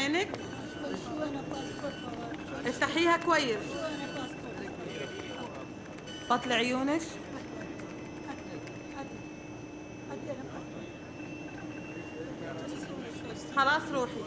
عينك. افتحيها كويس. بطل عيونك. خلاص روحي.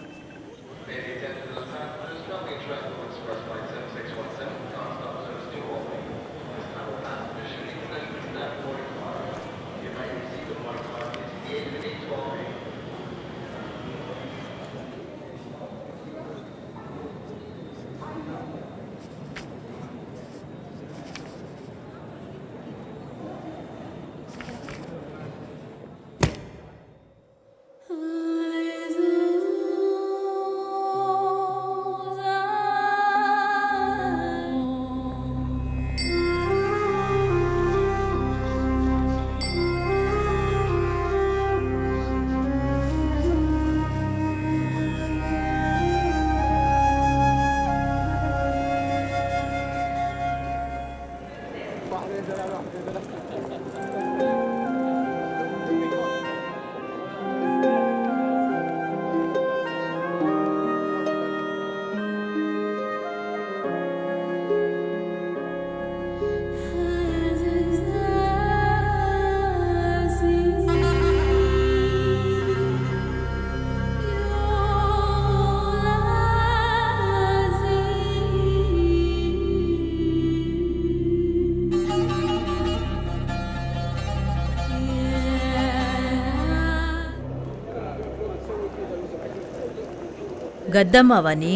கத்தம்மாவா நீ?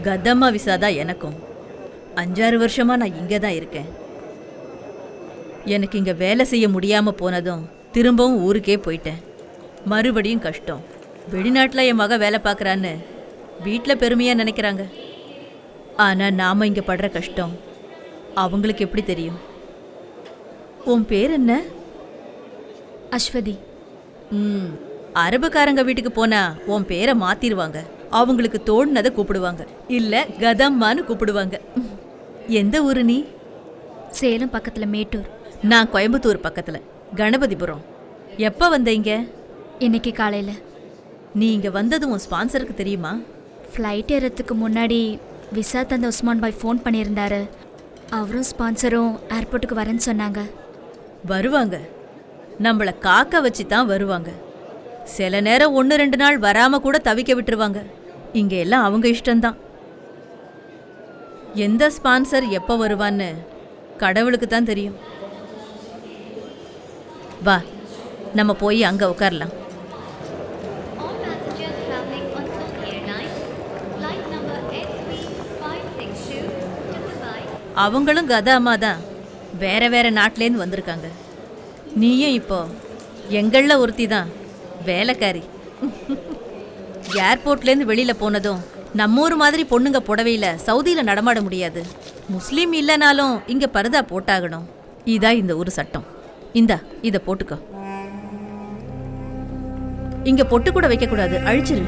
கத்தம்மா விசாதான் எனக்கும். 5-6 வருஷமா நான் இங்கே தான் இருக்கேன். எனக்கு இங்கே வேலை செய்ய முடியாமல் போனதும் திரும்பவும் ஊருக்கே போயிட்டேன். மறுபடியும் கஷ்டம். வெளிநாட்டில் என் மக வேலை பார்க்குறான்னு வீட்டில் பெருமையாக நினைக்கிறாங்க. ஆனால் நாம் இங்கே படுற கஷ்டம் அவங்களுக்கு எப்படி தெரியும்? உன் பேர் என்ன? அஸ்வதி. அரபுக்காரங்க வீட்டுக்கு போனா உன் பேரை மாத்திருவாங்க. அவங்களுக்கு தோணுனதை கூப்பிடுவாங்க, இல்ல கதம்மான்னு கூப்பிடுவாங்க. எந்த ஊரு நீ? சேலம் பக்கத்துல மேட்டூர். நான் கோயம்புத்தூர் பக்கத்துல கணபதிபுரம். எப்ப வந்தீங்க? இன்னைக்கு காலையில. நீ இங்க வந்தது உன் ஸ்பான்சருக்கு தெரியுமா? ஃப்ளைட் ஏறதுக்கு முன்னாடி விசா தந்த உஸ்மான் பாய் ஃபோன் பண்ணியிருந்தாரு. அவரும் ஸ்பான்சரும் ஏர்போர்ட்டுக்கு வரேன்னு சொன்னாங்க. வருவாங்க, நம்மளை காக்க வச்சு தான் வருவாங்க. சில நேரம் 1-2 நாள் வராம கூட தவிக்க விட்டுருவாங்க. இங்க எல்லாம் அவங்க இஷ்டம்தான். எந்த ஸ்பான்சர் எப்போ வருவான்னு கடவுளுக்கு தான் தெரியும். வா, நம்ம போய் அங்க உட்காரலாம். அவங்களும் கதாமா தான், வேற வேற நாட்டிலேருந்து வந்திருக்காங்க. நீயும் இப்போ எங்களில் ஒருத்தி தான், வேலைக்காரி. ஏர்போர்ட்லேருந்து வெளியில் போனதும் நம்ம ஊர் மாதிரி பொண்ணுங்க புடவையில் சவுதியில் நடமாட முடியாது. முஸ்லீம் இல்லைனாலும் இங்கே பர்தா போட்டாகணும். இதான் இந்த ஊர் சட்டம். இந்தா இதை போட்டுக்கோ. இங்கே பொட்டு கூட வைக்கக்கூடாது, அழிச்சிரு.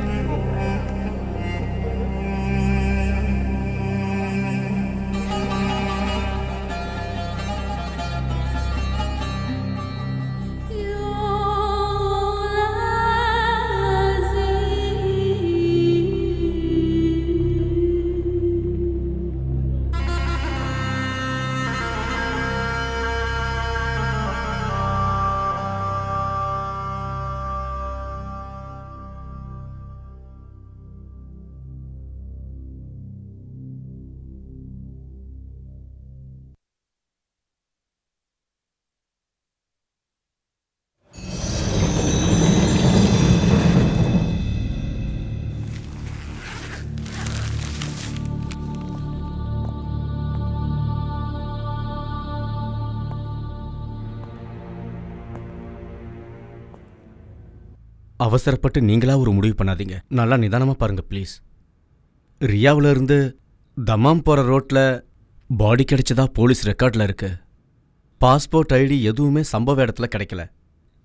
அவசரப்பட்டு நீங்களா ஒரு முடிவு பண்ணாதீங்க. நல்லா நிதானமாக பாருங்க ப்ளீஸ். ரியாவில் இருந்து தமாம் போகிற ரோட்டில் பாடி கிடைச்சதா போலீஸ் ரெக்கார்டில் இருக்கு. பாஸ்போர்ட் ஐடி எதுவுமே சம்பவ இடத்துல கிடைக்கல.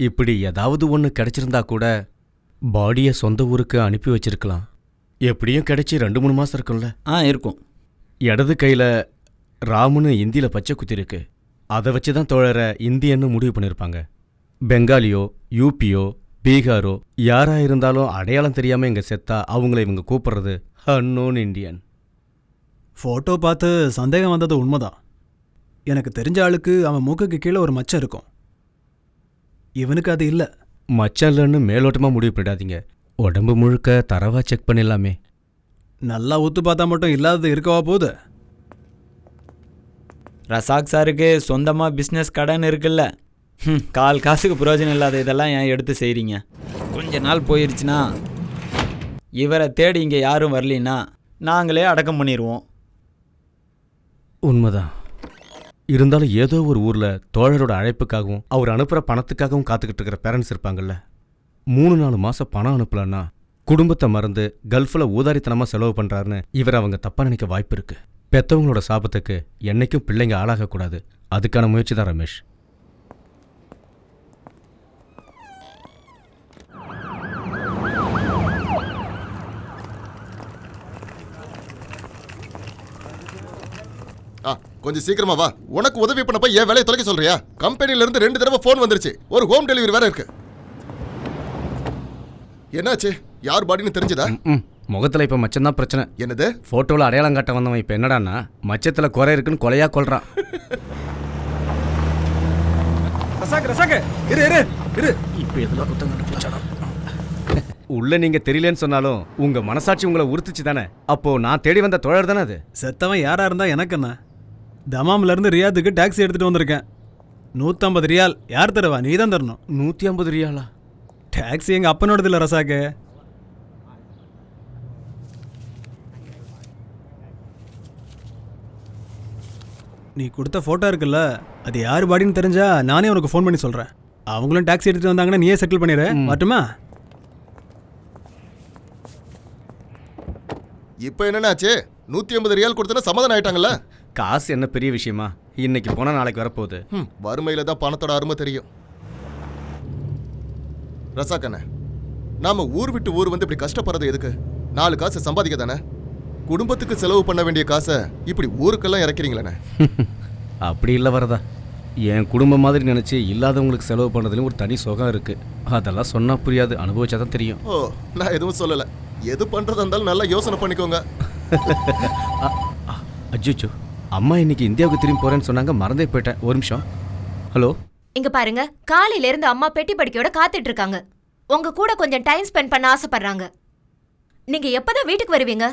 இப்படி ஏதாவது ஒன்று கிடைச்சிருந்தா கூட பாடியை சொந்த ஊருக்கு அனுப்பி வச்சிருக்கலாம். எப்படியும் கிடைச்சி 2-3 மாதம் இருக்கும்ல? இருக்கும். இடது கையில் ராமுன்னு இந்தியில் பச்சை குத்தி இருக்கு. அதை வச்சு தான் தோழரை இந்தியன்னு முடிவு பண்ணியிருப்பாங்க. பெங்காலியோ யூபியோ பீகாரோ யாரா இருந்தாலும் அடையாளம் தெரியாம இங்க செத்தா அவங்கள இவங்க கூப்பிடுறது அன்னோன் இண்டியன். ஃபோட்டோ பார்த்து சந்தேகம் வந்தது உண்மைதான். எனக்கு தெரிஞ்ச ஆளுக்கு அவன் மூக்குக்கு கீழே ஒரு மச்சம் இருக்கும். இவனுக்கு அது இல்லை. மச்சம் இல்லைன்னு மேலோட்டமா முடிவு பண்ணிடாதீங்க. உடம்பு முழுக்க தரவா செக் பண்ணிடலாமே. நல்லா ஊத்து பார்த்தா மட்டும் இல்லாதது இருக்கவா போகுது? ரசாக் சாருக்கு சொந்தமாக பிஸ்னஸ் கடன் இருக்குல்ல. கால் காசுக்கு பிரயோஜனம் இல்லாத இதெல்லாம் ஏன் எடுத்து செய்கிறீங்க? கொஞ்ச நாள் போயிருச்சுன்னா இவரை தேடி இங்கே யாரும் வரலின்னா நாங்களே அடக்கம் பண்ணிடுவோம். உண்மைதான். இருந்தாலும் ஏதோ ஒரு ஊர்ல தோழரோட அழைப்புக்காகவும் அவர் அனுப்புற பணத்துக்காகவும் காத்துக்கிட்டு இருக்கிற பேரண்ட்ஸ் இருப்பாங்கல்ல. 3-4 மாசம் பணம் அனுப்பலன்னா குடும்பத்தை மறந்து கல்ஃபில் ஊதாரித்தனமா செலவு பண்றாருன்னு இவர் அவங்க தப்பா நினைக்க வாய்ப்பு இருக்கு. பெத்தவங்களோட சாபத்துக்கு என்னைக்கும் பிள்ளைங்க ஆளாகக்கூடாது. அதுக்கான முயற்சி தான் ரமேஷ். கொஞ்சம் சீக்கிரமா வா. உனக்கு உதவி பண்ணப்ப என் வேலையை தொலைக்க சொல்றியா? கம்பெனில இருந்து 2 தடவை போன் வந்துருச்சு. ஒரு ஹோம் டெலிவரி வேற இருக்கு. என்னாச்சு? யார் பாடின்னு தெரிஞ்சதா? முகத்துல இப்ப மச்சம் தான் பிரச்சனை. என்னது? போட்டோல அடையாளம் காட்ட வந்தவன் இப்ப என்னடான்னா மச்சத்துல குறை இருக்குன்னு கொலையா கொல்றான். இப்ப எதுல குத்தம் கண்டுபிடிச்சானோ? உள்ள நீங்க தெரியலன்னு சொன்னாலும் உங்க மனசாட்சி உங்களை உறுத்துச்சு தானே. அப்போ நான் தேடி வந்த தோழர் தானே அது. செத்தவன் யாரா இருந்தா எனக்கு என்ன? தமாம்ல இருந்து ரியாதுக்கு டாக்ஸி எடுத்துட்டு வந்திருக்கேன். 150 ரியால். யார் தருவா? நீ தான் தரணும். 150 ரியாலா? டாக்ஸி எங்க அப்பனோடது இல்லை ரசாக்கு. நீ கொடுத்த ஃபோட்டோ இருக்குல்ல, அது யார் பாடின்னு தெரிஞ்சா நானே உனக்கு ஃபோன் பண்ணி சொல்கிறேன். அவங்களும் டாக்ஸி எடுத்துகிட்டு வந்தாங்கன்னா நீயே செட்டில் பண்ணிடு. மட்டுமா? இப்போ என்னன்னாச்சு? 150 ரியால் கொடுத்தனா சமாதானம் ஆயிட்டாங்கல்ல? காசு என்ன பெரிய விஷயமா? இன்னைக்கு போனா நாளைக்கு வரப்போகுது. வறுமையில தான் பணத்தோட அருமை தெரியும். ரசாக்கண்ணே, நாம ஊர் விட்டு ஊர் வந்து இப்படி கஷ்டப்படுறது எதுக்கு? 4 காசு சம்பாதிக்க தானே. குடும்பத்துக்கு செலவு பண்ண வேண்டிய காசை இப்படி ஊருக்கெல்லாம் இறக்கிறீங்களே. அப்படி இல்லை வரதா. என் குடும்பம் மாதிரி நினைச்சு இல்லாதவங்களுக்கு செலவு பண்ணதுலயும் ஒரு தனி சுகம் இருக்கு. அதெல்லாம் சொன்னா புரியாது, அனுபவிச்சாதான் தெரியும். ஓ, நான் எதுவும் சொல்லல. எது பண்றதா இருந்தாலும் நல்லா யோசனை பண்ணிக்கோங்க. அஜிச்சோ, அம்மா இன்னைக்கு இந்தியாவுக்கு திரும்பி போறேன்னு சொன்னாங்க, மறந்தே போயிட்டேன். ஒரு நிமிஷம். ஹலோ, இங்க பாருங்க, காலையில இருந்து அம்மா பெட்டி படிக்கையோட காத்துட்டு இருக்காங்க. உங்க கூட கொஞ்சம் டைம் ஸ்பெண்ட் பண்ண ஆசைப்படுறாங்க. நீங்க எப்பதான் வீட்டுக்கு வருவீங்க?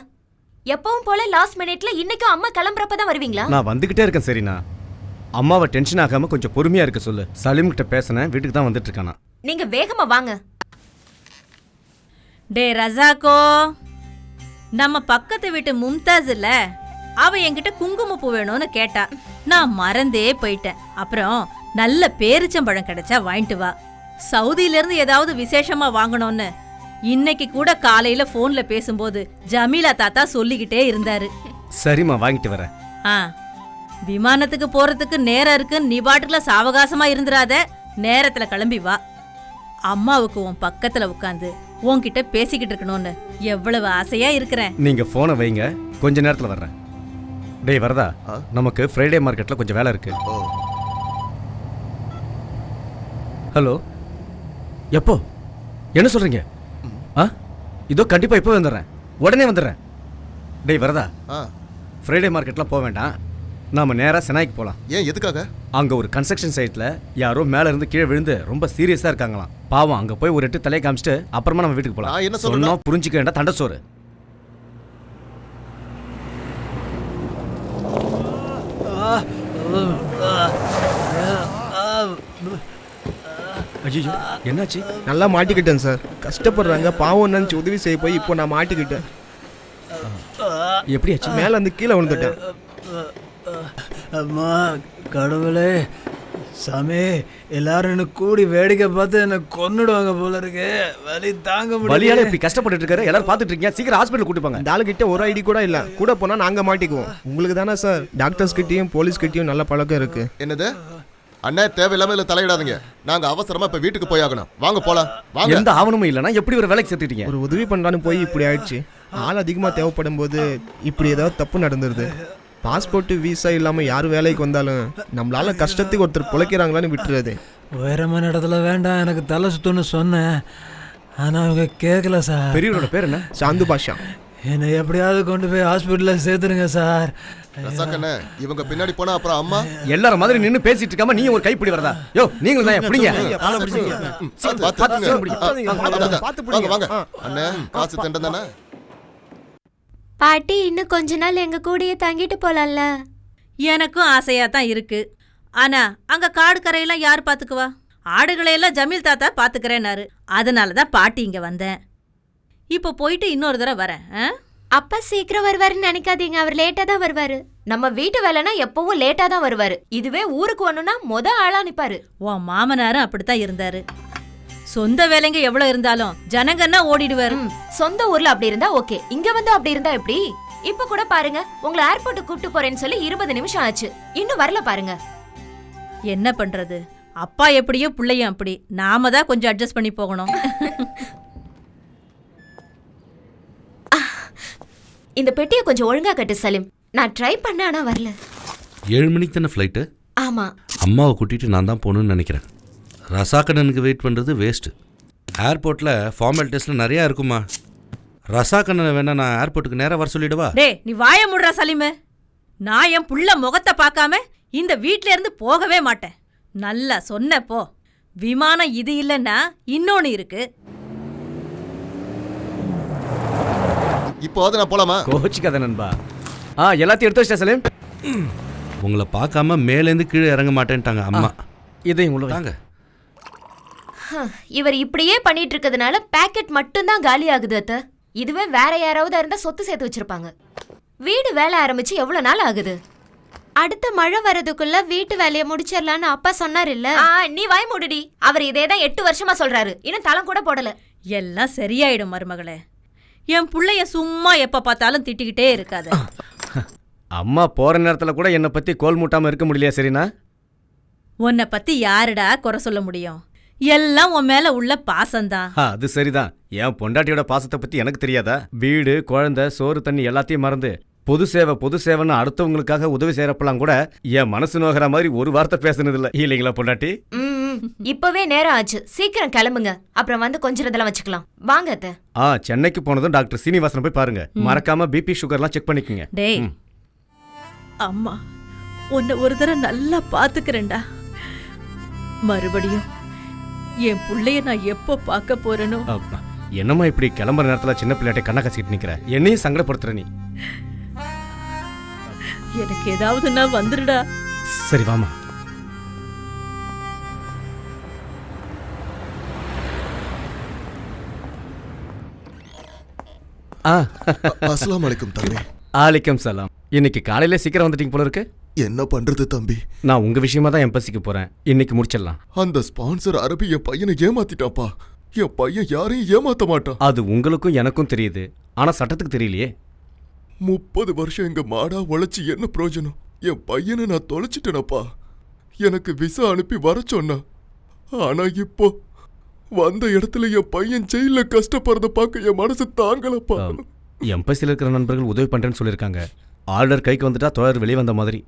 எப்பவும் போல லாஸ்ட் மினிட்ல இன்னைக்கும் அம்மா கிளம்புறப்பதான் வருவீங்களா? நான் வந்துகிட்டே இருக்கேன். சரிண்ணா, அம்மாவை டென்ஷன் ஆகாம கொஞ்சம் பொறுமையா இருக்க சொல்லு. சலீம் கிட்ட பேசினேன், வீட்டுக்கு தான் வந்துட்டு இருக்கானா. நீங்க வேகமா வாங்க. டே ரசாக்கோ, நம்ம பக்கத்து வீட்டு மும்தாஸ் இல்ல, அவ என்கிட்ட குங்குமப்பூ வேணும்னு கேட்டா. நான் மறந்தே போயிட்டேன். அப்புறம் நல்ல பேரிச்சம்பழம் கிடைச்சா வாங்கிட்டு வா. சவுதியில இருந்து ஏதாவது விசேஷமா வாங்கணும்னு இன்னைக்கு கூட காலையில போன்ல பேசும்போது ஜமீலா தாத்தா சொல்லிக்கிட்டே இருந்தாரு. சரிம்மா, வாங்கிட்டு வரேன். விமானத்துக்கு போறதுக்கு நேரம் இருக்கு, நீ பாட்டுக்குல சாவகாசமா இருந்துராத. நேரத்துல கிளம்பி வா. அம்மாவுக்கு உன் பக்கத்துல உட்காந்து உன்கிட்ட பேசிக்கிட்டு இருக்கணும்னு எவ்வளவு ஆசையா இருக்கிறேன். நீங்க போனை வைங்க, கொஞ்ச நேரத்துல வர்றேன். டேய் வரதா, நமக்கு ஃப்ரைடே மார்க்கெட்ல கொஞ்சம் வேலை இருக்கு. ஹலோ, எப்போ? என்ன சொல்றீங்க? இதோ கண்டிப்பா இப்போ வந்துடுறேன், உடனே வந்துடுறேன். டேய் வரதா, ஃப்ரைடே மார்க்கெட்லாம் போக வேண்டாம், நாம நேரா செனாய்க்கு போலாம். ஏன், எதுக்காக? அங்க ஒரு கன்ஸ்ட்ரக்ஷன் சைட்ல யாரோ மேல இருந்து கீழே விழுந்து ரொம்ப சீரியஸா இருக்காங்களாம். பாவம், அங்க போய் ஒரு 8 தலையை காமிச்சிட்டு அப்புறமா நம்ம வீட்டுக்கு போலாம். என்ன சொல்லணும் புரிஞ்சுக்க வேண்டாம், தண்டசோறு. ஐயோ, என்னாச்சு? நல்லா மாட்டிக்கிட்டேன் சார். கஷ்டப்படுறாங்க, பாவம் நினச்சி உதவி செய்ய போய் இப்போ நான் மாட்டிக்கிட்டேன். எப்படியாச்சு? மேலே வந்து கீழே விழுந்துட்டேன். அம்மா கடவுளே, சாமி, எல்லாரும் எனக்கு கூடி வேடிக்கை பார்த்து என்ன கொன்னுடுவாங்க போல இருக்கு. வலி தாங்க முடியல. வலியால இப்படி கஷ்டப்பட்டு இருக்காரு, எல்லாரும் பார்த்துட்டு இருக்கீங்க. சீக்கிரம் ஹாஸ்பிட்டல் கூட்டி போங்க. இந்த ஆளுகிட்ட ஒரு ஐடி கூட இல்லை. கூட போனால் நாங்கள் மாட்டிக்குவோம். உங்களுக்கு தானே சார் டாக்டர்ஸ் கிட்டேயும் போலீஸ் கிட்டேயும் நல்ல பழக்கம் இருக்கு. என்னது அண்ணா? தேவையில்லாம இல்ல தலையிடாதீங்க. நாங்க அவசரமா இப்ப வீட்டுக்கு போயாகணும். வாங்க போலாம். வாங்க. எந்த ஆவணமும் இல்லைன்னா எப்படி ஒரு வேலைக்கு சேர்த்துட்டீங்க? ஒரு உதவி பண்ணலான்னு போய் இப்படி ஆயிடுச்சு. ஆள் அதிகமாக தேவைப்படும் போது இப்படி ஏதாவது தப்பு நடந்துருது. பாஸ்போர்ட்டு வீசா இல்லாமல் யார் வேலைக்கு வந்தாலும் நம்மளால கஷ்டத்துக்கு ஒருத்தர் பிழைக்கிறாங்களான்னு விட்டுறது. உயரமான இடத்துல வேண்டாம், எனக்கு தலை சுத்துன்னு சொன்னேன். ஆனால் அவங்க கேட்கல சார். பெரியவரோட பேர் என்ன? சாந்து பாஷா. என்னை எப்படியாவது கொண்டு போய் ஹாஸ்பிட்டலில் சேர்த்துருங்க சார். ரசாக்கண்ணே, இவங்க பின்னாடி போனா அப்புறம் அம்மா எல்லாரும் மாதிரி நின்னு பேசிட்டு இருக்காம நீ ஒரு கைப்பிடி வரதா? யோ நீங்களும் தான் எப்படிங்க? வாங்க அண்ணே, காசு தண்டம் தானே. பாட்டி இன்னும் கொஞ்ச நாள் எங்க கூடயே தங்கிட்டு போலாம்ல. எனக்கும் ஆசையா தான் இருக்கு. ஆனா அங்க காடு கரையெல்லாம் யார் பாத்துக்குவா? ஆடுகளையெல்லாம் ஜமீல் தாத்தா பாத்துக்கிறேன்னாரு. அதனால தான் பாட்டி இங்க வந்தேன். இப்போ போயிட்டு இன்னொரு தடவை வரேன். அப்பா சீக்கிரம் வருவாருன்னு நினைக்காதீங்க, அவர் லேட்டா தான் வருவாரு. நம்ம வீட்டு வேலைனா எப்பவும் லேட்டா தான் வருவாரு. இதுவே ஊருக்கு வரணும்னா ஆளா நிப்பாரு. உன் மாமனாரும் அப்படித்தான் இருந்தாரு. சொந்த வேலைங்க எவ்வளவு இருந்தாலும் ஜனங்கன்னா ஓடிடுவாரு. சொந்த ஊர்ல அப்படி இருந்தா ஓகே, இங்க வந்து அப்படி இருந்தா எப்படி? இப்ப கூட பாருங்க, உங்களை ஏர்போர்ட் கூப்பிட்டு போறேன்னு சொல்லி 20 நிமிஷம் ஆச்சு, இன்னும் வரல பாருங்க. என்ன பண்றது? அப்பா எப்படியோ பிள்ளையும் அப்படி. நாம தான் கொஞ்சம் அட்ஜஸ்ட் பண்ணி போகணும். இந்த பெட்டியை கொஞ்சம் ஒழுங்கா கட்டு சலீம். நான் ட்ரை பண்ண, ஆனா வரல. 7 மணிக்கு தானே ஃப்ளைட்டு? ஆமா. அம்மாவை கூட்டிகிட்டு நான் தான் போகணுன்னு நினைக்கிறேன். ரசாக்கண்ணனுக்கு வெயிட் பண்ணுறது வேஸ்ட்டு. ஏர்போர்ட்டில் ஃபார்மாலிட்டிஸில் நிறையா இருக்குமா. ரசாக்கண்ணனை வேணா நான் ஏர்போர்ட்டுக்கு நேராக வர சொல்லிடுவா? டேய், நீ வாய முடுறா சலீமு. நான் என் புள்ள முகத்தை பார்க்காம இந்த வீட்ல இருந்து போகவே மாட்டேன். நல்லா சொன்னப்போ. விமானம் இது இல்லைன்னா இன்னொன்னு இருக்கு. இப்போ நான் போலாமா? கோச்சிக்காத நண்பா. எல்லாத்தையும் எடுத்து வச்சிட்டேன் சலீம். உங்களை பார்க்காம மேலேருந்து கீழே இறங்க மாட்டேன்ட்டாங்க அம்மா. இதையும் உள்ள தாங்க. இவர் இப்படியே பண்ணிட்டு இருக்கிறதுனால பேக்கெட் மட்டும் தான் காலி ஆகுது அத்த. இதுவே வேற யாராவது இருந்தா சொத்து சேர்த்து வச்சிருப்பாங்க. வீடு வேலை ஆரம்பிச்சு எவ்வளவு நாள் ஆகுது? அடுத்த மழை வரதுக்குள்ள வீட்டு வேலையை முடிச்சிடலான்னு அப்பா சொன்னார் இல்ல? நீ வாய் மூடுடி. அவர் இதேதான் 8 வருஷமா சொல்றாரு, இன்னும் தளம் கூட போடல. எல்லாம் சரியாயிடும் மருமகளே. என் புள்ளைய சும்மா எப்ப பார்த்தாலும் திட்டிக்கிட்டே இருக்காத. அம்மா போற நேரத்துல கூட என்னை பத்தி கோல் மூட்டாம இருக்க முடியலையா? சரிண்ணா, உன்னை பத்தி யாருடா குறை சொல்ல முடியும்? எல்லாம் உன் மேல உள்ள பாசம்தான். அது சரிதான். என் பொண்டாட்டியோட பாசத்தை பத்தி எனக்கு தெரியாதா? வீடு, குழந்தை, சோறு, தண்ணி எல்லாத்தையும் மறந்து பொது சேவைன்னு அடுத்தவங்களுக்காக உதவி செய்யறப்பெல்லாம் கூட என் மனசு நோகிற மாதிரி ஒரு வார்த்தை பேசுனது இல்ல. இல்லைங்களா பொண்டாட்டி? இப்பவே நேரம் ஆச்சு, சீக்கிரம் கிளம்புங்க. அப்புறம் வந்து கொஞ்சம் இதெல்லாம் வச்சுக்கலாம். வாங்க அத்தை. சென்னைக்கு போனதும் டாக்டர் சீனிவாசன் போய் பாருங்க. மறக்காம பிபி சுகர்லாம் செக் பண்ணிக்கங்க. டேய், அம்மா உன்னை ஒரு தடவை நல்லா பாத்துக்கிறேன்டா. மறுபடியும் என் புள்ளைய நான் எப்போ பார்க்க போறேனோ. என்னம்மா இப்படி கிளம்புற நேரத்துல சின்ன பிள்ளையாட்டை கண்ணை கசிக்கிட்டு நிக்கிற? என்னையும் சங்கடப்படுத்துற நீ. எனக்கு ஏதாவதுன்னா வந்துடுடா. சரி வாமா. அஸ்ஸலாமு அலைக்கும் தம்பி. ஆலைக்கும் சலாம். இன்னைக்கு காலையில சீக்கிரம் வந்துட்டீங்க போல இருக்கு. என்ன பண்றது தம்பி? நான் உங்க விஷயமா தான் எம்பசிக்கு போறேன். இன்னைக்கு முடிச்சிடலாம். அந்த ஸ்பான்சர் அரபி என் பையனை ஏமாத்திட்டாப்பா. என் பையன் யாரையும் ஏமாத்த மாட்டான். அது உங்களுக்கும் எனக்கும் தெரியுது, ஆனா சட்டத்துக்கு தெரியலையே. 30 வருஷம் எங்க மாடா உழைச்சி என்ன பிரயோஜனம்? என் பையனை நான் தொலைச்சிட்டேனப்பா. எனக்கு விசா அனுப்பி வர சொன்னா, ஆனா இப்போ வந்த இடத்துல என் பையன் ஜெயில கஷ்டப்படுறத பார்க்க என் மனசு தாங்கலப்பா. எம்பசியில் இருக்கிற நண்பர்கள் உதவி பண்றேன்னு சொல்லியிருக்காங்க. ஆர்டர் கைக்கு வந்துட்டா தோழர் வெளியே வந்த மாதிரி.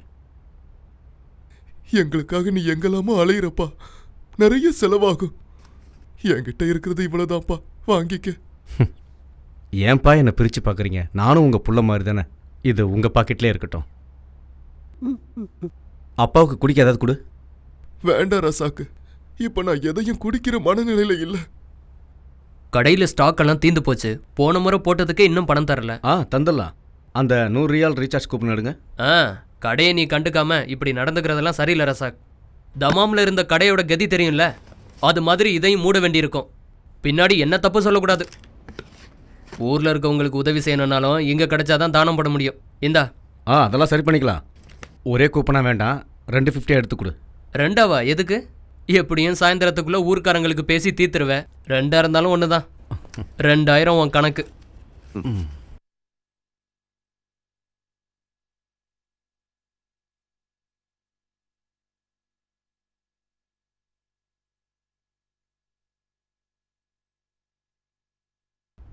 எங்களுக்காக நீ எங்கெல்லாமோ அலையிறப்பா, நிறைய செலவாகும். என்கிட்ட இருக்கிறது இவ்வளவுதான்ப்பா, வாங்கிக்க. ஏன்பா என்னை பிரிச்சு பாக்குறீங்க? நானும் உங்க புள்ள மாதிரி தானே. இது உங்க பாக்கெட்லயே இருக்கட்டும். அப்பாவுக்கு குடிக்க ஏதாவது கொடு. வேண்டாம் ரசாக்கு, இப்ப நான் எதையும் குடிக்கிற மனநிலையில இல்ல. கடையில் ஸ்டாக் எல்லாம் தீந்து போச்சு. போன முறை போட்டதுக்கு இன்னும் பணம் தரல. தந்துடலாம். அந்த 100 ரியால் ரீசார்ஜ் கூப்பன் எடுங்க. கடையை நீ கண்டுக்காம இப்படி நடந்துக்கிறதெல்லாம் சரியில்லை ரசாக். தமாமில் இருந்த கடையோட கதி தெரியும்ல, அது மாதிரி இதையும் மூட வேண்டியிருக்கும். பின்னாடி என்ன தப்பு சொல்லக்கூடாது. ஊரில் இருக்கவங்களுக்கு உதவி செய்யணும்னாலும் இங்கே கிடைச்சாதான் தானம் பண்ண முடியும். இந்தா. அதெல்லாம் சரி பண்ணிக்கலாம். ஒரே கூப்பனா வேண்டாம், 250 எடுத்து கொடு. 2ஆவா? எதுக்கு? எப்படியும் சாயந்தரத்துக்குள்ளே ஊர்க்காரங்களுக்கு பேசி தீர்த்துருவேன். 2ஆ இருந்தாலும் ஒன்று தான். 2000 உன் கணக்கு.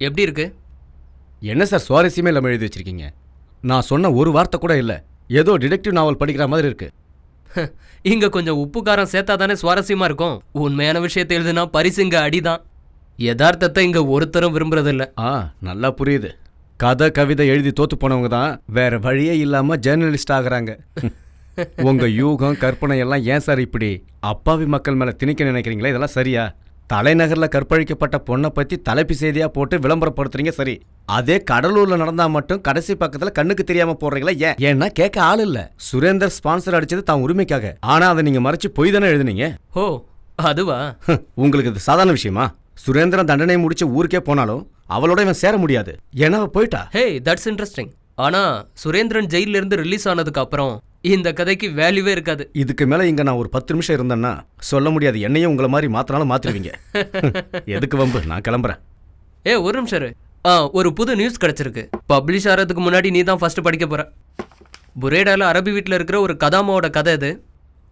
எப்படி இருக்கு? என்ன சார் சுவாரஸ்யமே இல்லாமல் எழுதி வச்சிருக்கீங்க? நான் சொன்ன ஒரு வார்த்தை கூட இல்லை. ஏதோ டிடெக்டிவ் நாவல் படிக்கிற மாதிரி இருக்கு. இங்க கொஞ்சம் உப்பு காரம் சேர்த்தா தானே சுவாரஸ்யமா இருக்கும். உண்மையான விஷயத்தை எழுதுனா பரிசு இங்க அடிதான். யதார்த்தத்தை இங்க ஒருத்தரும் விரும்புறதில்ல. நல்லா புரியுது. கதை கவிதை எழுதி தோத்து போனவங்க தான் வேற வழியே இல்லாம ஜேர்னலிஸ்ட் ஆகுறாங்க. உங்க யூகம் கற்பனை எல்லாம் ஏன் சார் இப்படி அப்பாவி மக்கள் மேல திணிக்க நினைக்கிறீங்களா? இதெல்லாம் சரியா? தலைநகர்ல கற்பழிக்கப்பட்ட பொண்ணை பத்தி தலைப்பு செய்தியா போட்டு விளம்பரப்படுத்துறீங்க, சரி. அதே கடலூர்ல நடந்தா மட்டும் கடைசி பக்கத்துல கண்ணுக்கு தெரியாம போடுறீங்களா? ஏன்? ஏன்னா கேட்க ஆள் இல்ல. சுரேந்தர் ஸ்பான்சர் அடிச்சது தான் உரிமைக்காக. ஆனா அதை நீங்க மறைச்சு பொய் தானே எழுதுனீங்க. ஓ அதுவா? உங்களுக்கு இது சாதாரண விஷயமா? சுரேந்திரன் தண்டனை முடிச்சு ஊருக்கே போனாலும் அவளோட இவன் சேர முடியாது. ஏன்னா போயிட்டா. ஹே, தட்ஸ் இன்ட்ரெஸ்டிங். ஆனா சுரேந்திரன் ஜெயில இருந்து ரிலீஸ் ஆனதுக்கு அப்புறம் இந்த கதைக்கு வேல்யூவே இருக்காது. இதுக்கு மேல இங்க நான் ஒரு 10 நிமிஷம் இருந்தேன்னா சொல்ல முடியாது. என்னையும் உங்களை மாதிரி மாத்தினாலும் மாத்திருவீங்க. எதுக்கு வம்பு? நான் கிளம்புறேன். ஒரு நிமிஷம் இரு. ஒரு புது நியூஸ் கிடைச்சிருக்கு. பப்ளிஷ் ஆகிறதுக்கு முன்னாடி நீ தான் ஃபர்ஸ்ட் படிக்க போற. புரேடால அரபி வீட்டில் இருக்கிற ஒரு கதாமாவோட கதை இது.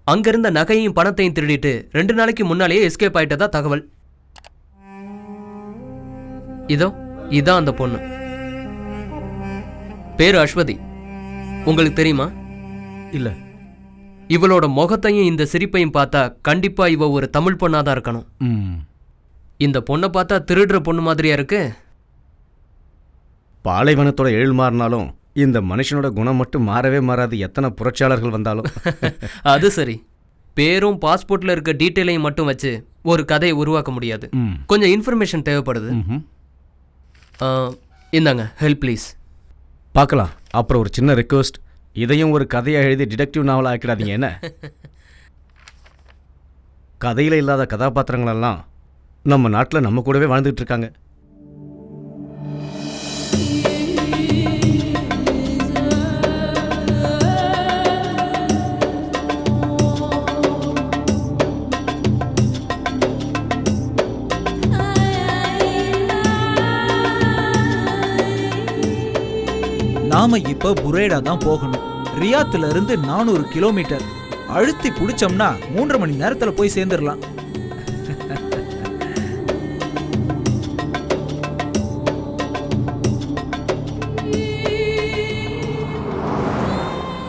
அங்கிருந்த நகையும் பணத்தையும் திருடிட்டு 2 நாளைக்கு முன்னாலேயே எஸ்கேப் ஆயிட்டதா தகவல். இதான் அந்த பொண்ணு. பேரு அஸ்வதி. உங்களுக்கு தெரியுமா? இல்ல. இவளோட முகத்தையும் இந்த சிரிப்பையும் பார்த்தா கண்டிப்பா இவ ஒரு தமிழ் பொண்ணாதான் இருக்கணும். இந்த பொண்ணை பார்த்தா திருடுற பொண்ணு மாதிரியா இருக்கு. பாலைவனத்தோட எழில் மாறினாலும் இந்த மனுஷனோட குணம் மட்டும் மாறவே மாறாது, எத்தனை புரட்சியாளர்கள் வந்தாலும். அது சரி. பேரும் பாஸ்போர்ட்ல இருக்க டீட்டெயிலையும் மட்டும் வச்சு ஒரு கதையை உருவாக்க முடியாது. கொஞ்சம் இன்ஃபர்மேஷன் தேவைப்படுது. இந்தாங்க, ஹெல்ப் ப்ளீஸ். பார்க்கலாம். அப்புறம் ஒரு சின்ன ரிக்வெஸ்ட், இதையும் ஒரு கதையை எழுதி டிடெக்டிவ் நாவல் ஆக்கிடாதீங்க. என்ன? கதையில் இல்லாத கதாபாத்திரங்களெல்லாம் நம்ம நாட்டில் நம்ம கூடவே வாழ்ந்துட்டு இருக்காங்க. நாம இப்ப புரேடா தான் போகணும். ரியாத்துல இருந்து 400 கிலோமீட்டர். அழுத்தி புடிச்சோம்னா 3.5 மணி நேரத்துல போய் சேர்ந்துடலாம்.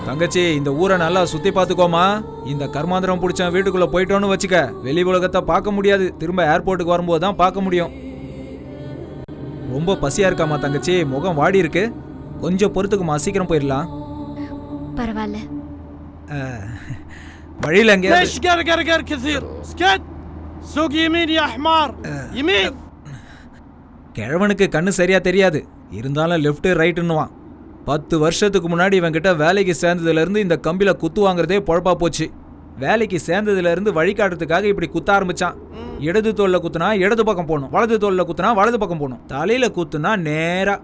தங்கச்சி, இந்த ஊரை நல்லா சுத்தி பாத்துக்கோமா. இந்த கர்மாந்திரம் பிடிச்ச வீட்டுக்குள்ள போயிட்டோன்னு வச்சுக்க, வெளி உலகத்தை பார்க்க முடியாது. திரும்ப ஏர்போர்ட்டுக்கு வரும்போது தான் பார்க்க முடியும். ரொம்ப பசியா இருக்காமா தங்கச்சி? முகம் வாடி இருக்கு. கொஞ்சம் பொறுத்துக்குமா, சீக்கிரம் போயிடலாம். பரவாயில்ல. வழியில எங்க கிழவனுக்கு கண்ணு சரியா தெரியாது, இருந்தாலும் லெஃப்ட் ரைட்டுன்னுவான். 10 வருஷத்துக்கு முன்னாடி இவன் கிட்ட வேலைக்கு சேர்ந்ததுல இருந்து இந்த கம்பில குத்து வாங்குறதே பொழப்பா போச்சு. வேலைக்கு சேர்ந்ததுல இருந்து வழிகாட்டுறதுக்காக இப்படி குத்த ஆரம்பிச்சான். இடது தோல்ல குத்துனா இடது பக்கம் போகணும், வலது தோல்ல குத்துனா வலது பக்கம் போகணும், தலையில குத்துனா நேரா.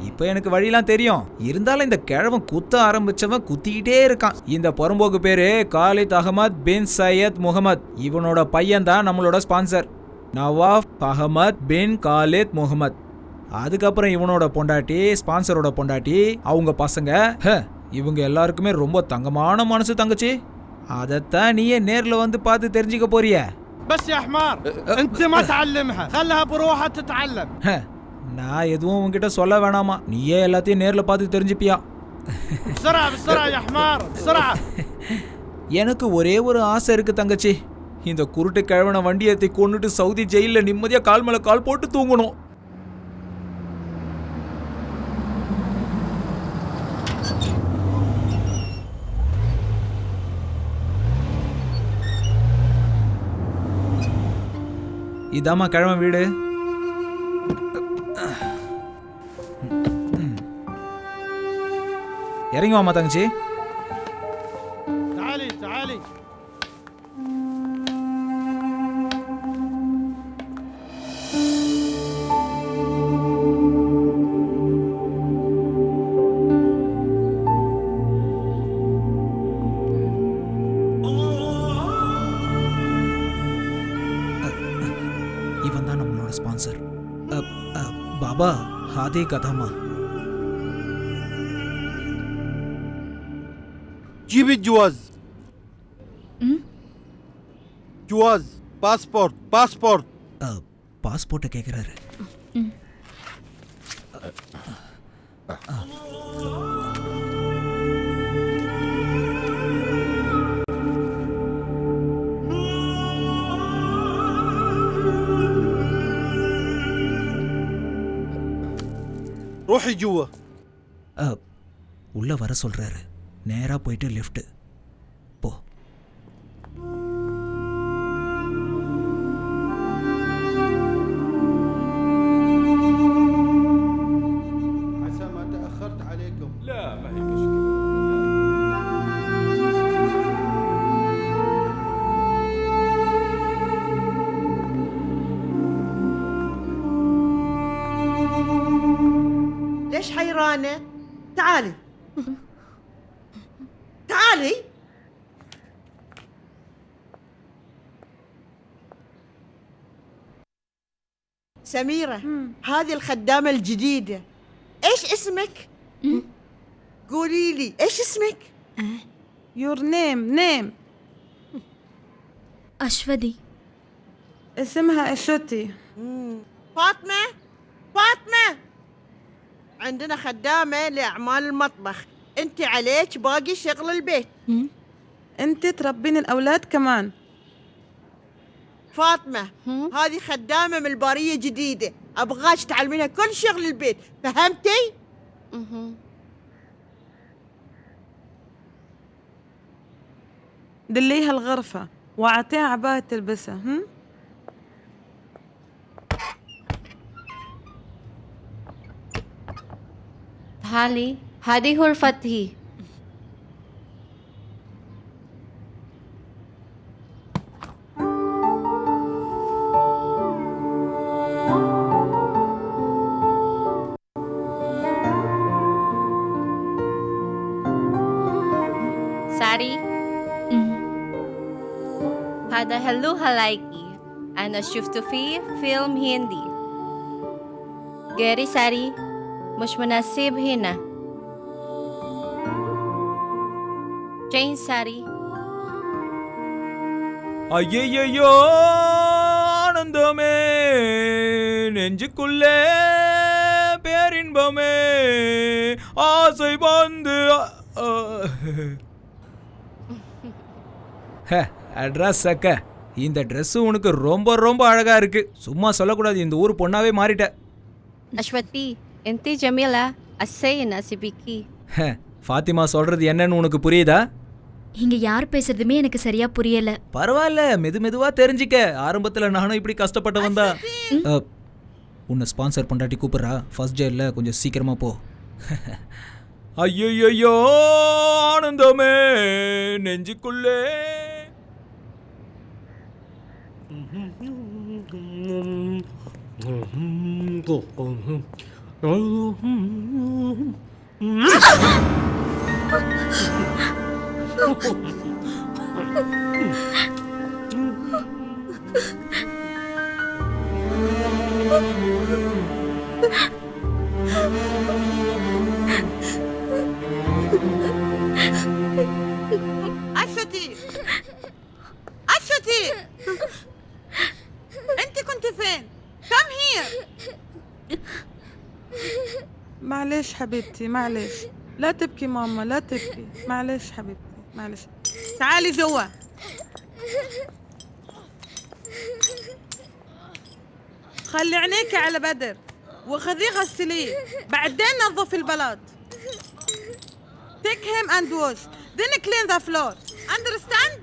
இப்ப எனக்கு வழியெல்லாம் தெரியும், இருந்தாலும் இந்த கிழவன் குத்த ஆரம்பிச்சவன் குத்திக்கிட்டே இருக்கான். இந்த புறம்போக்கு பேரு காலித் அகமத் பின் சையத் முகமது. இவனோட பையன் தான் நம்மளோட ஸ்பான்சர், நவாப் அகமத் பின் காலித் முகமது. அதுக்கப்புறம் இவனோட பொண்டாட்டி, ஸ்பான்சரோட பொண்டாட்டி, அவங்க பசங்க. இவங்க எல்லாருக்குமே ரொம்ப தங்கமான மனசு தங்கச்சி. அதத்தான் நீயே நேர்ல வந்து பார்த்து தெரிஞ்சுக்க போறிய. நான் எதுவும் உங்ககிட்ட சொல்ல வேணாமா, நீயே எல்லாத்தையும் நேர்ல பார்த்து தெரிஞ்சுப்பியா. எனக்கு ஒரே ஒரு ஆசை இருக்கு தங்கச்சி, இந்த குருட்டு கிழவன வண்டியத்தை கொண்டுட்டு சவுதி ஜெயில நிம்மதியா கால் மேல கால் போட்டு தூங்கணும். இதாம்மா கிழவன் வீடு. இறங்கி வாமா தங்கச்சி. இவன் தான் நம்மளோட ஸ்பான்சர். பாபா ஹாதே கதாமா. جيب الجواز. جواز باسبورت. பாஸ்போர்ட்டை கேட்குறாரு. روحي جوا. உள்ள வர சொல்றாரு. நேரா போயிட்டு லெஃப்ட் போ. عسى ما تأخرت عليكم. لا ما هي مشكلة. ليش حيرانة؟ تعالي تعالي. سميرة هذه الخدامة الجديدة. ايش اسمك؟ قولي لي ايش اسمك؟ Your name. அஸ்வதி. اسمها اشوتي. فاطمة عندنا خدامة لأعمال المطبخ، انت عليك باقي شغل البيت. انت تربين الاولاد كمان. فاطمة هذه خدامة من البارية جديدة، أبغاك تعلمينها كل شغل البيت، فهمتي؟ دليها الغرفة واعطيها عباية تلبسها. تعالي هذه غرفتي. ساري هذا هلو هلايكي. أنا شفته في فيلم هندي. غيري ساري مش مناسب هنا. جين ساري. ஐயையோ ஆனந்தமே நெஞ்சுக்குள்ளே பேரின்பமே ஆசை வந்து அட்ரஸ் சக்க. இந்த ட்ரெஸ் உனக்கு ரொம்ப ரொம்ப அழகா இருக்கு. சும்மா சொல்லக்கூடாது, இந்த ஊர் பொண்ணாவே மாறிட்ட. அஸ்வதி انتي جميلة السي ناسبيكي. ஃபாத்திமா சொல்றது என்னன்னு உனக்கு புரியுதா? இங்க யார் பேசுறதுமே எனக்கு சரியா புரியல. பரவாயில்ல, மெதுவா தெரிஞ்சுக்க. ஆரம்பத்துல நானும் இப்படி கஷ்டப்பட்டு வந்தா. உன்னை ஸ்பான்சர் பண்ணாட்டி கூப்பிடுறா. ஃபர்ஸ்ட் ஜெயில கொஞ்சம் சீக்கிரமா போ. ஐயோ ஆனந்தமே நெஞ்சுக்குள்ளே. أشوتي أنت كنت فين؟ Come here. معلش حبيبتي معلش، لا تبكي ماما لا تبكي، معلش حبيبتي معلش. تعالي جوا. خلي عينيك على بدر وخذيه غسليه، بعدين نظفي البلاط. Take him and wash, then clean the floor. Understand?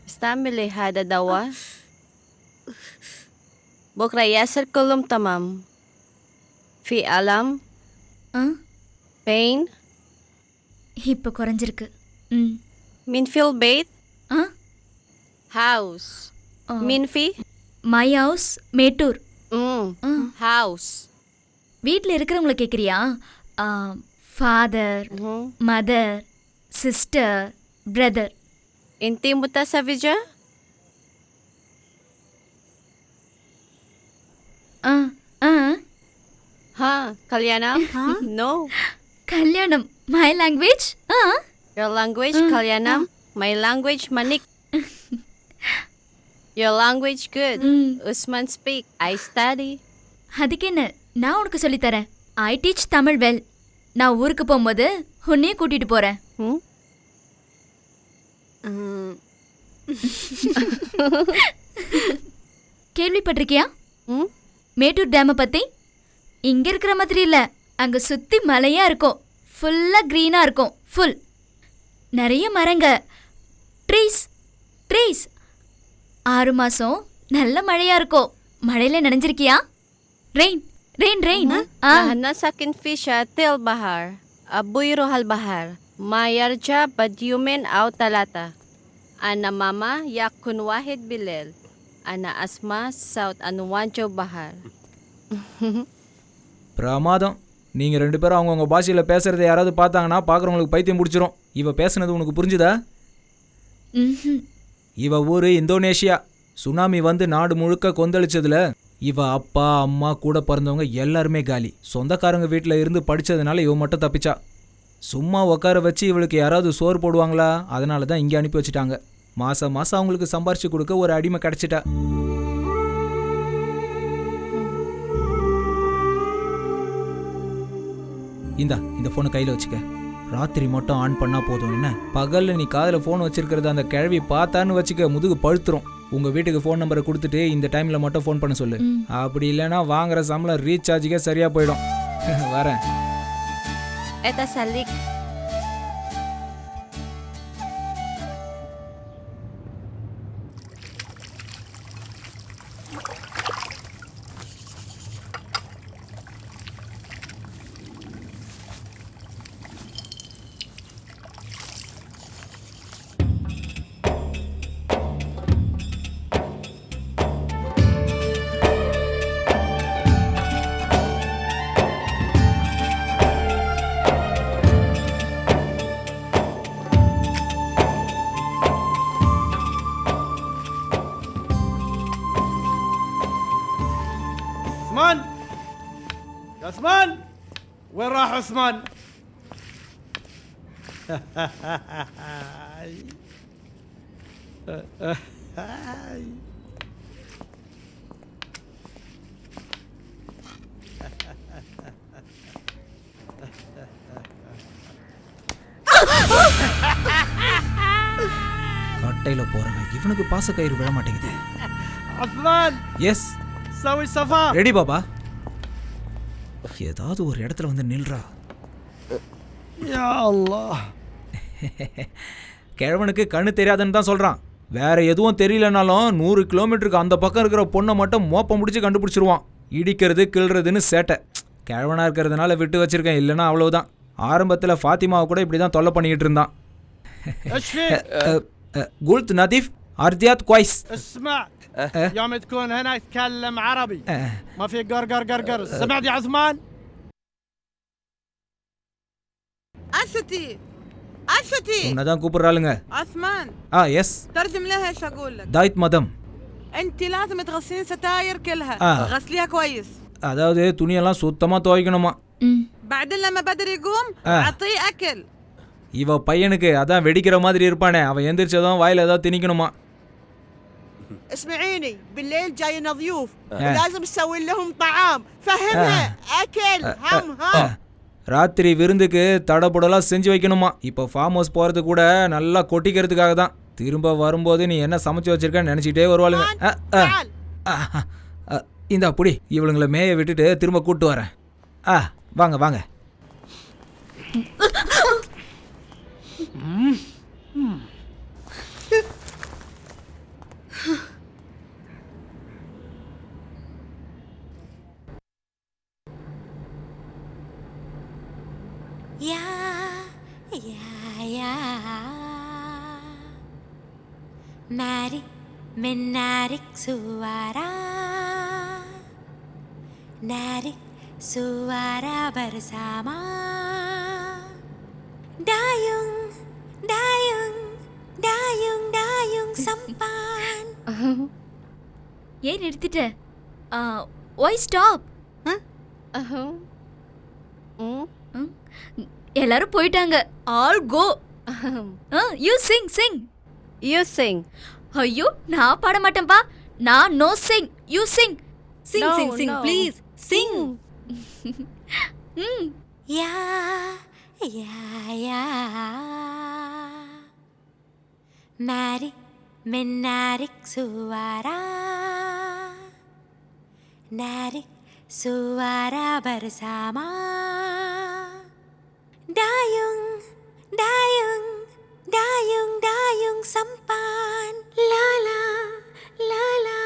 استعملي هذا الدواء. بكرة يصير كلهم تمام. في ألم pain இப்போ குறைஞ்சிருக்கு. مين في البيت house مين في my house Mettur. house வீட்டில் இருக்கிறவங்கள கேட்குறியா? Father, mother, sister, brother. Inti mutasavija? Ha, Kalyanam? No. கல்யாணம், my language? Your language, Kalyanam. My language, Manik. Your language good. Usman speak. I study. அதுக்கு என்ன, நான் உனக்கு சொல்லித்தரேன். I teach Tamil well. நான் ஊருக்கு போகும்போது உன்னையே கூட்டிட்டு போறேன். கேள்விப்பட்டிருக்கியா மேட்டூர் டேமை பத்தி? இங்க இருக்கிற மாதிரி இல்ல, அங்க சுத்தி மலையா இருக்கும், ஃபுல்லா கிரீனா இருக்கும், ஃபுல் நிறைய மரங்க, ட்ரீஸ் ட்ரீஸ். 6 மாசம் நல்ல மழையா இருக்கும். மழையில நனைஞ்சிருக்கியா? Rain rain rain. Nahana sakin fisha til bahar. Abuy rohal bahar. Mayarja badyumen aw talata. Ana mama yakun wahid bilel. Ana asma saut anuwanjo bahar. பிரமாதம். நீங்கள் 2 பேரும் அவங்கவுங்க பாஷையில் பேசுகிறத யாராவது பார்த்தாங்கன்னா பார்க்குறவங்களுக்கு பைத்தியம் பிடிச்சிரும். இவ பேசுனது உனக்கு புரிஞ்சுதா? இவ ஊர் இந்தோனேஷியா. சுனாமி வந்து நாடு முழுக்க கொந்தளிச்சதுல இவ அப்பா அம்மா கூட பிறந்தவங்க எல்லாருமே காலி. சொந்தக்காரங்க வீட்டில் இருந்து படித்ததுனால இவ மட்டும் தப்பிச்சா. சும்மா உட்கார வச்சு இவளுக்கு யாராவது சோறு போடுவாங்களா, அதனால தான் இங்கே அனுப்பி வச்சுட்டாங்க. மாதம் மாதம் அவங்களுக்கு சம்பாரிச்சு கொடுக்க ஒரு அடிமை கிடச்சிட்டா. இந்த ஃபோனை கையில் வச்சுக்க. ராத்திரி மட்டும் ஆன் பண்ணால் போதும். என்ன பகலில் நீ காதில் ஃபோன் வச்சிருக்கிறத அந்த கிழவி பார்த்தான்னு வச்சுக்க, முதுகு பழுத்துரும். உங்கள் வீட்டுக்கு ஃபோன் நம்பரை கொடுத்துட்டு இந்த டைமில் மட்டும் ஃபோன் பண்ண சொல்லு. அப்படி இல்லைன்னா வாங்குற சம்பளம் ரீசார்ஜுக்கே சரியாக போயிடும். வரேன். Eta salik. عثمان يا عثمان وين راح عثمان؟ கட்டையில் போறவன் இவனுக்கு பாச கயிறு விழ மாட்டேங்குது. عثمان எஸ் سوي صفار. ரெடி பாபா. ஏதாவது ஒரு இடத்துல வந்து நில்றா. يا الله. கிழவனுக்கு கண்ணு தெரியாதுன்னு தான் சொல்றான். வேற எதுவும் தெரியலனாலும் 100 கிலோமீட்டருக்கு அந்த பக்கம் இருக்கிற பொண்ணை மட்டும் மோப்பம் முடிச்சு கண்டுபிடிச்சிருவான். இடிக்கிறது கிள்றதுன்னு சேட்டை. கிழவனா இருக்கிறதுனால விட்டு வச்சிருக்கேன், இல்லைன்னா அவ்வளவுதான். ஆரம்பத்தில் ஃபாத்திமாவை கூட இப்படி தான் தொல்லை பண்ணிக்கிட்டு இருந்தான். قلت نظيف أرضيات كويس. اسمع يوم تكون هنا تكلم عربي ما في قر قر قر. سمعت يا عثمان؟ أشتي உன்னதான் கூப்பிடுறாளுங்க. عثمان எஸ் ترجم لها ايش اقول لك. தாய்த் மதம். انت لازم تغسلين ستاير كلها. غسليها كويس. அதாவது துணியெல்லாம் சுத்தமாக துவைக்கணுமா. بعدين لما بدر يقوم اعطيه اكل. இவ பையனுக்கு அதான் வெடிக்கிற மாதிரி இருப்பானே, அவன் எந்திரிச்சதும் வாயில ஏதாவது திணிக்கணுமா. اسمعيني بالليل جاينا ضيوف ولازم تسوي لهم طعام. فهمها اكل هم ها. ராத்திரி விருந்துக்கு தடபுடலாம் செஞ்சு வைக்கணுமா. இப்போ ஃபார்ம் ஹவுஸ் போகிறது கூட நல்லா கொட்டிக்கிறதுக்காக தான். திரும்ப வரும்போது நீ என்ன சமைச்சு வச்சிருக்கன்னு நினச்சிக்கிட்டே வருவாளுங்க. இந்த அப்படி இவளுங்களை மேய விட்டுட்டு திரும்ப கூப்பிட்டு வரேன். வாங்க வாங்க. Ya, ya, ya. Narik menarik suara, narik suara bersama. dayung, dayung, dayung, dayung sampan. ஏன் நிறுத்திட்ட? Y stop? எல்லாரும் போயிட்டாங்க. All go. You sing sing. You sing. ஐயோ நான் பாட மாட்டேன்பா. நான் no sing. You sing. Sing, sing, sing, please. Sing. Ya, ya, ya. Mari menarik suara, narik suara bersama. Dayung, dayung, dayung, dayung sampan. La la, la la.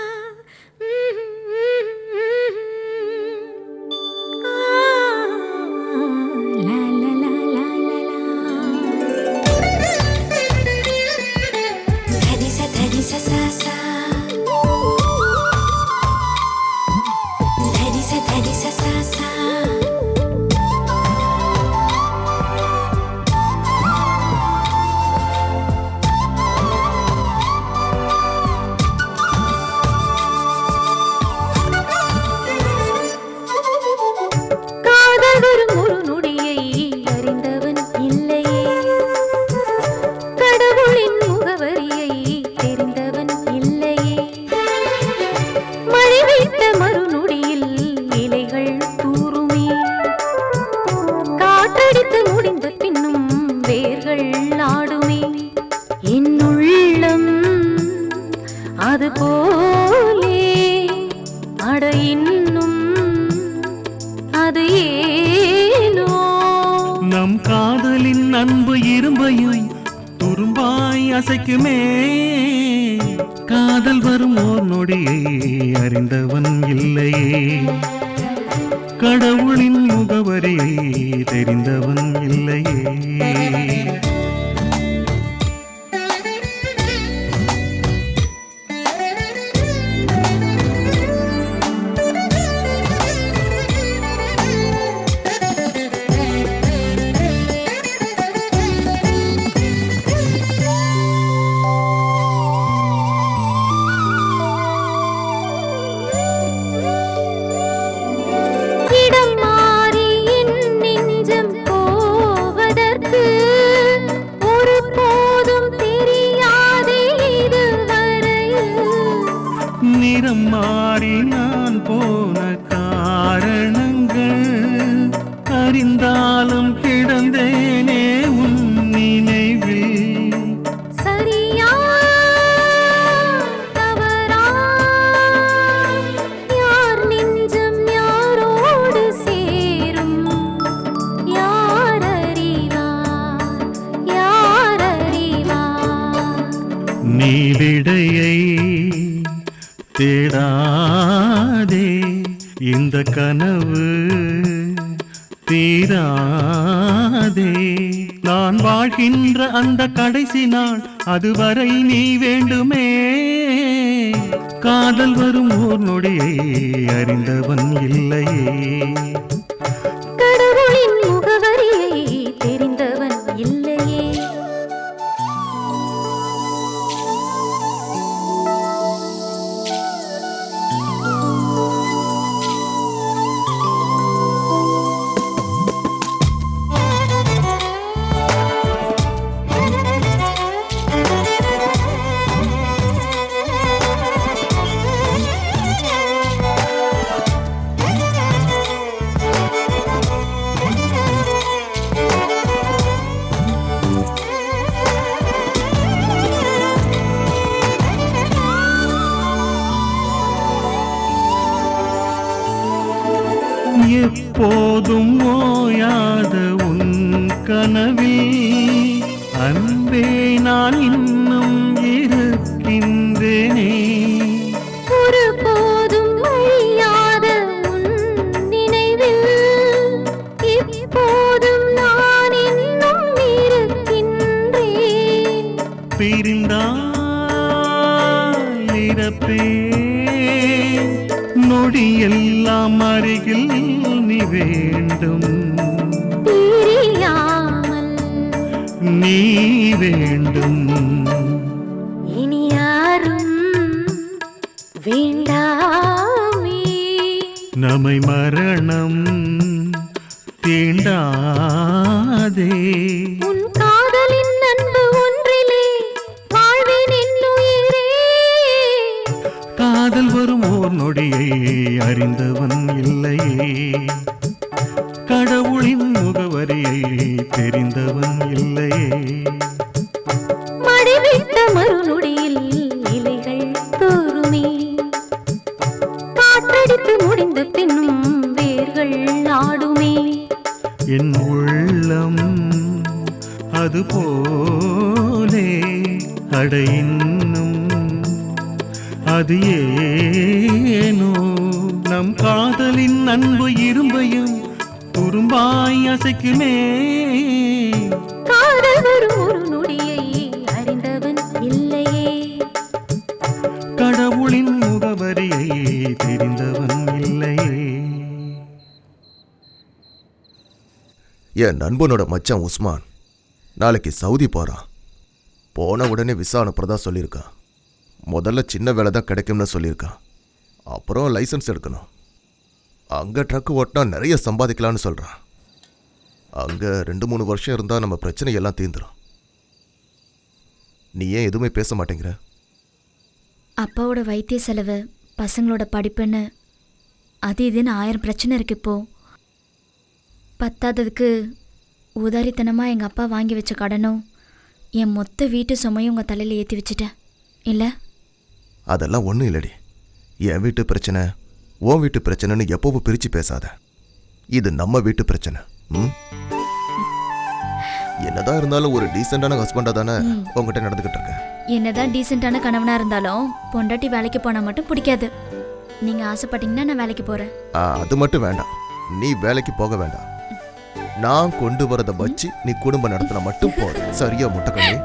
காதல் வரும் ஓர் நொடியை அறிந்தவன் இல்லையே, கடவுளின் முகவரியை தெரிந்தவன் இல்லையே. தேடாதே இந்த கனவு தீராதே, நான் வாழ்கின்ற அந்த கடைசி நாள் அதுவரை நீ வேண்டுமே. காதல் வரும் ஓர் நொடியை அறிந்தவன் இல்லையே, கடவுளின் முகவரியை தெரிந்தவன் இல்லையே. எப்போதும் ஓயாத உன் கனவில் அன்பே நான் இன்னும் இருக்கின்றேனே. ஒருபோதும் அழியாத உன் நினைவில் இப்போதும் நான் இன்னும் இருக்கின்றேன். பிரிந்தால் இறப்பேன், நொடியெல்லாம் அருகில் நீ வேண்டும். பிரியாமல் நீ வேண்டும். இனி யாரும் வேண்டாமே, நம்மை மரணம் தீண்டாதே. உன் காதலின் அன்பு ஒன்றிலே வாழ்வேன் என்னுயிரே. காதல் வரும் ஓர் நொடியை அறிந்தவன் இல்லையே, கடவுளின் முகவரியை தெரிந்தவன் இல்லையே. மடிவிட்ட மறுநொடியில் இலைகள் தோறுமே, காற்றடித்து முடிந்த பின்னும் வேர்கள் நாடுமே. என் உள்ளம் அது போலே அட இன்னும் அது ஏனோ, நம் காதலின் அன்பு இரும்பையும் குறும்பாய் அசைக்குமே. காதல் வரும் ஒரு நொடியை அறிந்தவன் இல்லையே, கடவுளின் முகவரியை தெரிந்தவன் இல்லையே. என் நண்பனோட மச்சான் உஸ்மான் நாளைக்கு சவுதி போகிறான். போன உடனே விசா அனுப்புறதா சொல்லியிருக்கான். முதல்ல சின்ன வேலை தான் கிடைக்கும்னு சொல்லியிருக்கான். அப்புறம் லைசன்ஸ் எடுக்கணும். அங்கே ட்ரக்கு ஓட்டினா நிறைய சம்பாதிக்கலான்னு சொல்கிறான். அங்கே 2-3 வருஷம் இருந்தால் நம்ம பிரச்சனை எல்லாம் தீர்ந்துடும். நீ ஏன் எதுவுமே பேச மாட்டேங்கிற? அப்பாவோட வைத்திய செலவு, பசங்களோட படிப்புன்னு அது இதுன்னு 1000 பிரச்சனை இருக்கு இப்போ. பத்தாததுக்கு உதாரித்தனமாக எங்கள் அப்பா வாங்கி வச்ச கடனும் என் மொத்த வீட்டு சுமையும் உங்கள் தலையில் ஏற்றி வச்சுட்டேன் இல்லை? அதெல்லாம் ஒன்றும் இல்லடி. என் வீட்டு பிரச்சனை உன் வீட்டு பிரச்சனைன்னு எப்பவும் பிரித்து பேசாத. இது நம்ம வீட்டு பிரச்சனை. என்னதான் இருந்தாலும் ஒரு டீசெண்டான ஹஸ்பண்டா தானே உங்ககிட்ட நடந்துகிட்டு இருக்கேன். என்னதான் டீசெண்டான கணவனாக இருந்தாலும் பொண்டாட்டி வேலைக்கு போனால் மட்டும் பிடிக்காது. நீங்கள் ஆசைப்பட்டீங்கன்னா நான் வேலைக்கு போகிறேன். அது மட்டும் வேண்டாம். நீ வேலைக்கு போக வேண்டாம். நான் கொண்டு வரதை வச்சு நீ குடும்பம் நடத்தின மட்டும் போதும். சரியா முட்டைக்கண்ணி?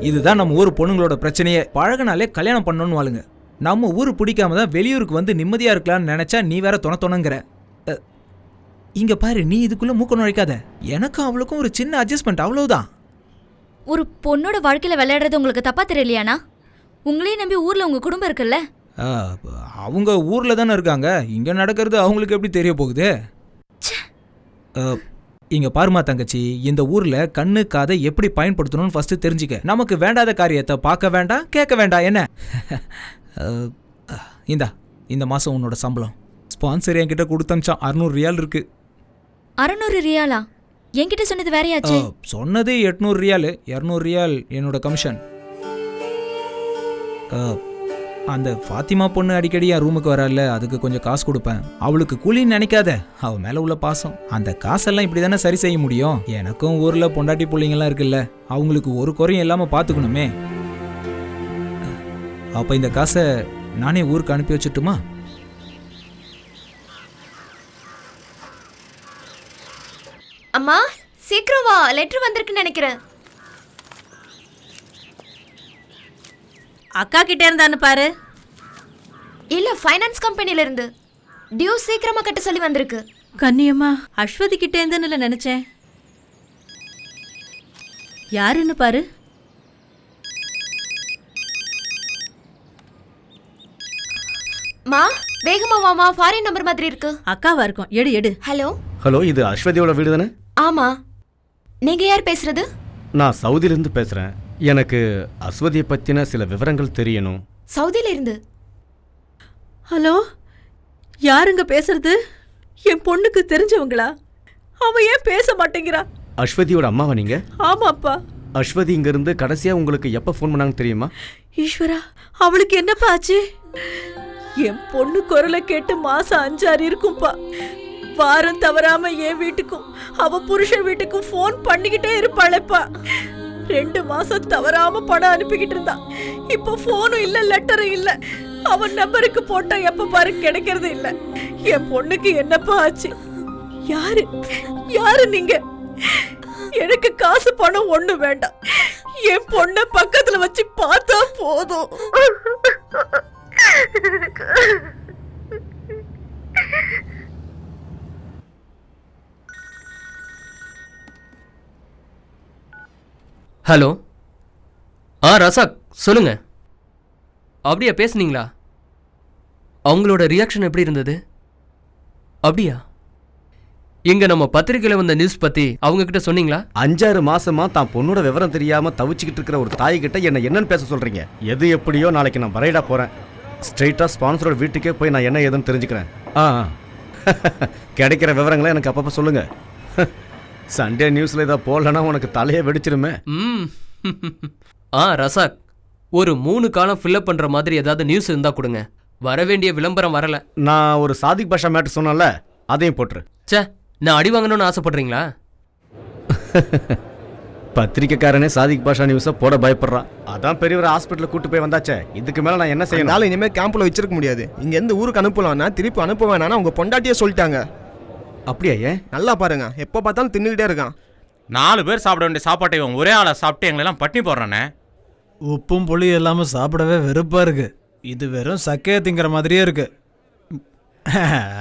இதுதான் நம்ம ஊர் பொண்ணுங்களோட பிரச்சனையே. பழகினாலே கல்யாணம் பண்ணணும்னு வாழுங்க. நம்ம ஊர் பிடிக்காம தான் வெளியூருக்கு வந்து நிம்மதியா இருக்கலாம்னு நினைச்சா நீ வேற தொணங்கிற. இங்க பாரு, நீ இதுக்குள்ள மூக்க நுழைக்காத. எனக்கும் அவளுக்கும் ஒரு சின்ன அட்ஜஸ்ட்மெண்ட், அவ்வளவுதான். ஒரு பொண்ணோட வாழ்க்கையில விளையாடுறது உங்களுக்கு தப்பா தெரியலையானா? உங்களையும் நம்பி ஊர்ல உங்க குடும்பம் இருக்குல்ல? அவங்க ஊர்ல தானே இருக்காங்க. இங்க நடக்கிறது அவங்களுக்கு எப்படி தெரிய போகுது? இங்க பாருமா தங்கச்சி, இந்த ஊர்ல கண்ணு காதை எப்படி பயன்படுத்தணும்னு ஃபர்ஸ்ட் தெரிஞ்சுக்க. நமக்கு வேண்டாத காரியத்தை பார்க்க வேண்டாம், கேட்க வேண்டாம். என்ன இந்த மாசம் உன்னோட சம்பளம் ஸ்பான்சர் என்கிட்ட கொடுத்தமிச்சான். 600 ரியால் இருக்கு. 600 ரியாலா? என்கிட்ட சொன்னது வேறையாச்சு. சொன்னது 800 ரியால். 200 ரியால் என்னோட கமிஷன். அந்த ஃபாத்திமா பொண்ணு அடிக்கடி என் ரூமுக்கு வரல, அதுக்கு கொஞ்சம் காசு கொடுப்பேன். அவளுக்கு கூலின்னு நினைக்காத, அவ மேல உள்ள பாசம். அந்த காசெல்லாம் இப்படி தானே சரி செய்ய முடியும். எனக்கும் ஊர்ல பொண்டாட்டி பிள்ளைங்கெல்லாம் இருக்குல்ல, அவங்களுக்கு ஒரு குறையும் இல்லாம பாத்துக்கணுமே. அப்ப இந்த காசை நானே ஊருக்கு அனுப்பி வச்சுட்டுமா? அம்மா சீக்கிரம் வா, லெட்டர் வந்திருக்குன்னு நினைக்கிறேன். அக்கா கிட்ட இருந்தான்னு பாரு. இல்ல, ஃபைனான்ஸ் கம்பெனில இருந்து டியூ சீக்கிரமா கட்ட சொல்லி வந்திருக்கு. கண்ணியம்மா, அஸ்வதி கிட்ட இருந்துன்னு நினைச்சேன். யாருன்னு பாரு. மா வேகமா வாமா, ஃபாரின் நம்பர் மாதிரி இருக்கு. அக்காவா இருக்கும், எடு எடு. ஹலோ ஹலோ, இது அஸ்வதியோட வீடு தானே? ஆமா. நீங்க யார் பேசுறது? நான் சவுதியிலேருந்து பேசுகிறேன். எனக்கு அஸ்வதியை பற்றின சில விவரங்கள் தெரியணும். சவுதியில இருந்து. ஹலோ, யாருங்க பேசுறது? என் பொண்ணுக்கு தெரிஞ்சவங்களா? அவ ஏன் பேச மாட்டேங்கிறா? அஸ்வதியோட அம்மாவா நீங்க? ஆமாப்பா. அஸ்வதி இங்கிருந்து கடைசியா உங்களுக்கு எப்போ ஃபோன் பண்ணாங்க தெரியுமா? ஈஸ்வரா, அவளுக்கு என்னப்பா ஆச்சு? என் பொண்ணு குரலை கேட்டு மாசம் 5-6 இருக்கும்பா. வாரம் தவறாம என் வீட்டுக்கும் அவ புருஷன் வீட்டுக்கும் ஃபோன் பண்ணிக்கிட்டே இருப்பாளேப்பா. 2 மாசம் தவறாம பணம் அனுப்பிக்கிட்டு இருந்தா. இப்போ ஃபோனும் இல்ல, லெட்டரும் இல்ல. அவன் நம்பருக்கு போட்டா எப்ப பாரு கிடைக்கிறது இல்ல. என் பொண்ணுக்கு என்னப்பா ஆச்சு? யாரு நீங்க? எனக்கு காசு பணம் ஒண்ணு வேண்டாம். என் பொண்ண பக்கத்துல வச்சு பார்த்தா போதும். ஹலோ. ரசாக் சொல்லுங்க. அப்படியா பேசுனீங்களா? அவங்களோட ரியாக்ஷன் எப்படி இருந்தது? அப்படியா? இங்க நம்ம பத்திரிகையில வந்த நியூஸ் பத்தி அவங்க கிட்ட சொன்னீங்களா? 5-6 மாசமா தான் பொண்ணோட விவரம் தெரியாம தவிச்சுக்கிட்டு இருக்கிற ஒரு தாய் கிட்ட என்ன என்னன்னு பேச சொல்றீங்க? எது எப்படியோ நாளைக்கு நான் பரைடா போறேன். ஸ்ட்ரெயிட்டா ஸ்பான்சரோட வீட்டுக்கே போய் நான் என்ன ஏதுன்னு தெரிஞ்சுக்கிறேன். கிடைக்கிற விவரங்களை எனக்கு அப்பப்ப சொல்லுங்க. சண்டே நியூஸ்ல இதை போடலன்னா உனக்கு தலையை வெடிச்சிருமே. ரசாக், ஒரு 3 காலம் ஃபில்அப் பண்ற மாதிரி ஏதாவது நியூஸ் இருந்தா கொடுங்க. வர வேண்டிய விளம்பரம் வரல. நான் ஒரு சாதிக் பாஷா மேட்டர் சொன்னல, அதையும் போட்டுரு. சே, நான் அடி வாங்கணும்னு ஆசைப்படுறீங்களா? பத்திரிக்கைக்காரனே சாதிக் பாஷா நியூஸை போட பயப்படுறான். அதான் பெரியவர் ஹாஸ்பிட்டலுக்கு கூட்டு போய் வந்தாச்சே. இதுக்கு மேல நான் என்ன செய்யணும்? இனிமேல் கேம்ப்ல வச்சிருக்க முடியாது. இங்க இருந்து ஊருக்கு அனுப்பலாம்னா திருப்பி அனுப்ப வேணாம்னா உங்க பொண்டாட்டியே சொல்லிட்டாங்க. அப்படியா? ஏன்? நல்லா பாருங்க, எப்போ பார்த்தாலும் தின்னுக்கிட்டே இருக்கான். 4 பேர் சாப்பிட வேண்டிய சாப்பாட்டை இவன் ஒரே ஆளை சாப்பிட்டு எங்களெல்லாம் பட்டினி போடுறானே. உப்பும் புளி இல்லாம சாப்பிடவே வெறுப்பா இருக்கு. இது வெறும் சக்கையை திங்கிற மாதிரியே இருக்கு.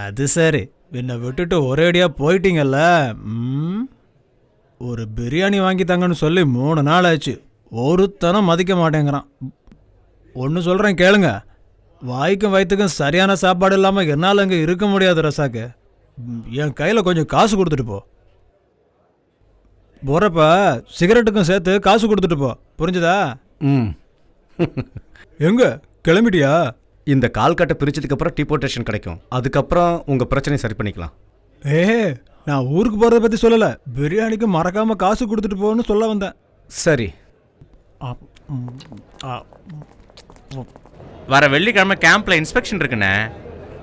அது சரி, என்னை விட்டுட்டு ஒரேடியா போயிட்டீங்கல்ல. ஒரு பிரியாணி வாங்கி தாங்கன்னு சொல்லி 3 நாள் ஆச்சு. ஒருத்தனம் மதிக்க மாட்டேங்கிறான். ஒன்று சொல்கிறேன் கேளுங்க, வாய்க்கும் வயிற்றுக்கும் சரியான சாப்பாடு இல்லாமல் என்னால் அங்கே இருக்க முடியாது ரசாக்கு. என் கையில் கொஞ்சம் காசு கொடுத்துட்டு போ. போகிறப்ப சிகரெட்டுக்கும் சேர்த்து காசு கொடுத்துட்டு போ, புரிஞ்சுதா? எங்க கிளம்பிட்டியா? இந்த கால்கட்டை பிரிச்சதுக்கு அப்புறம் டிபோர்டேஷன் கிடைக்கும். அதுக்கப்புறம் உங்க பிரச்சனையை சரி பண்ணிக்கலாம். நான் ஊருக்கு போறத பத்தி சொல்லல, பிரியாணிக்கு மறக்காம காசு கொடுத்துட்டு போன்னு சொல்ல வந்தேன். சரி. வர வெள்ளிக்கிழமை கேம்ப்ல இன்ஸ்பெக்ஷன் இருக்குண்ணே.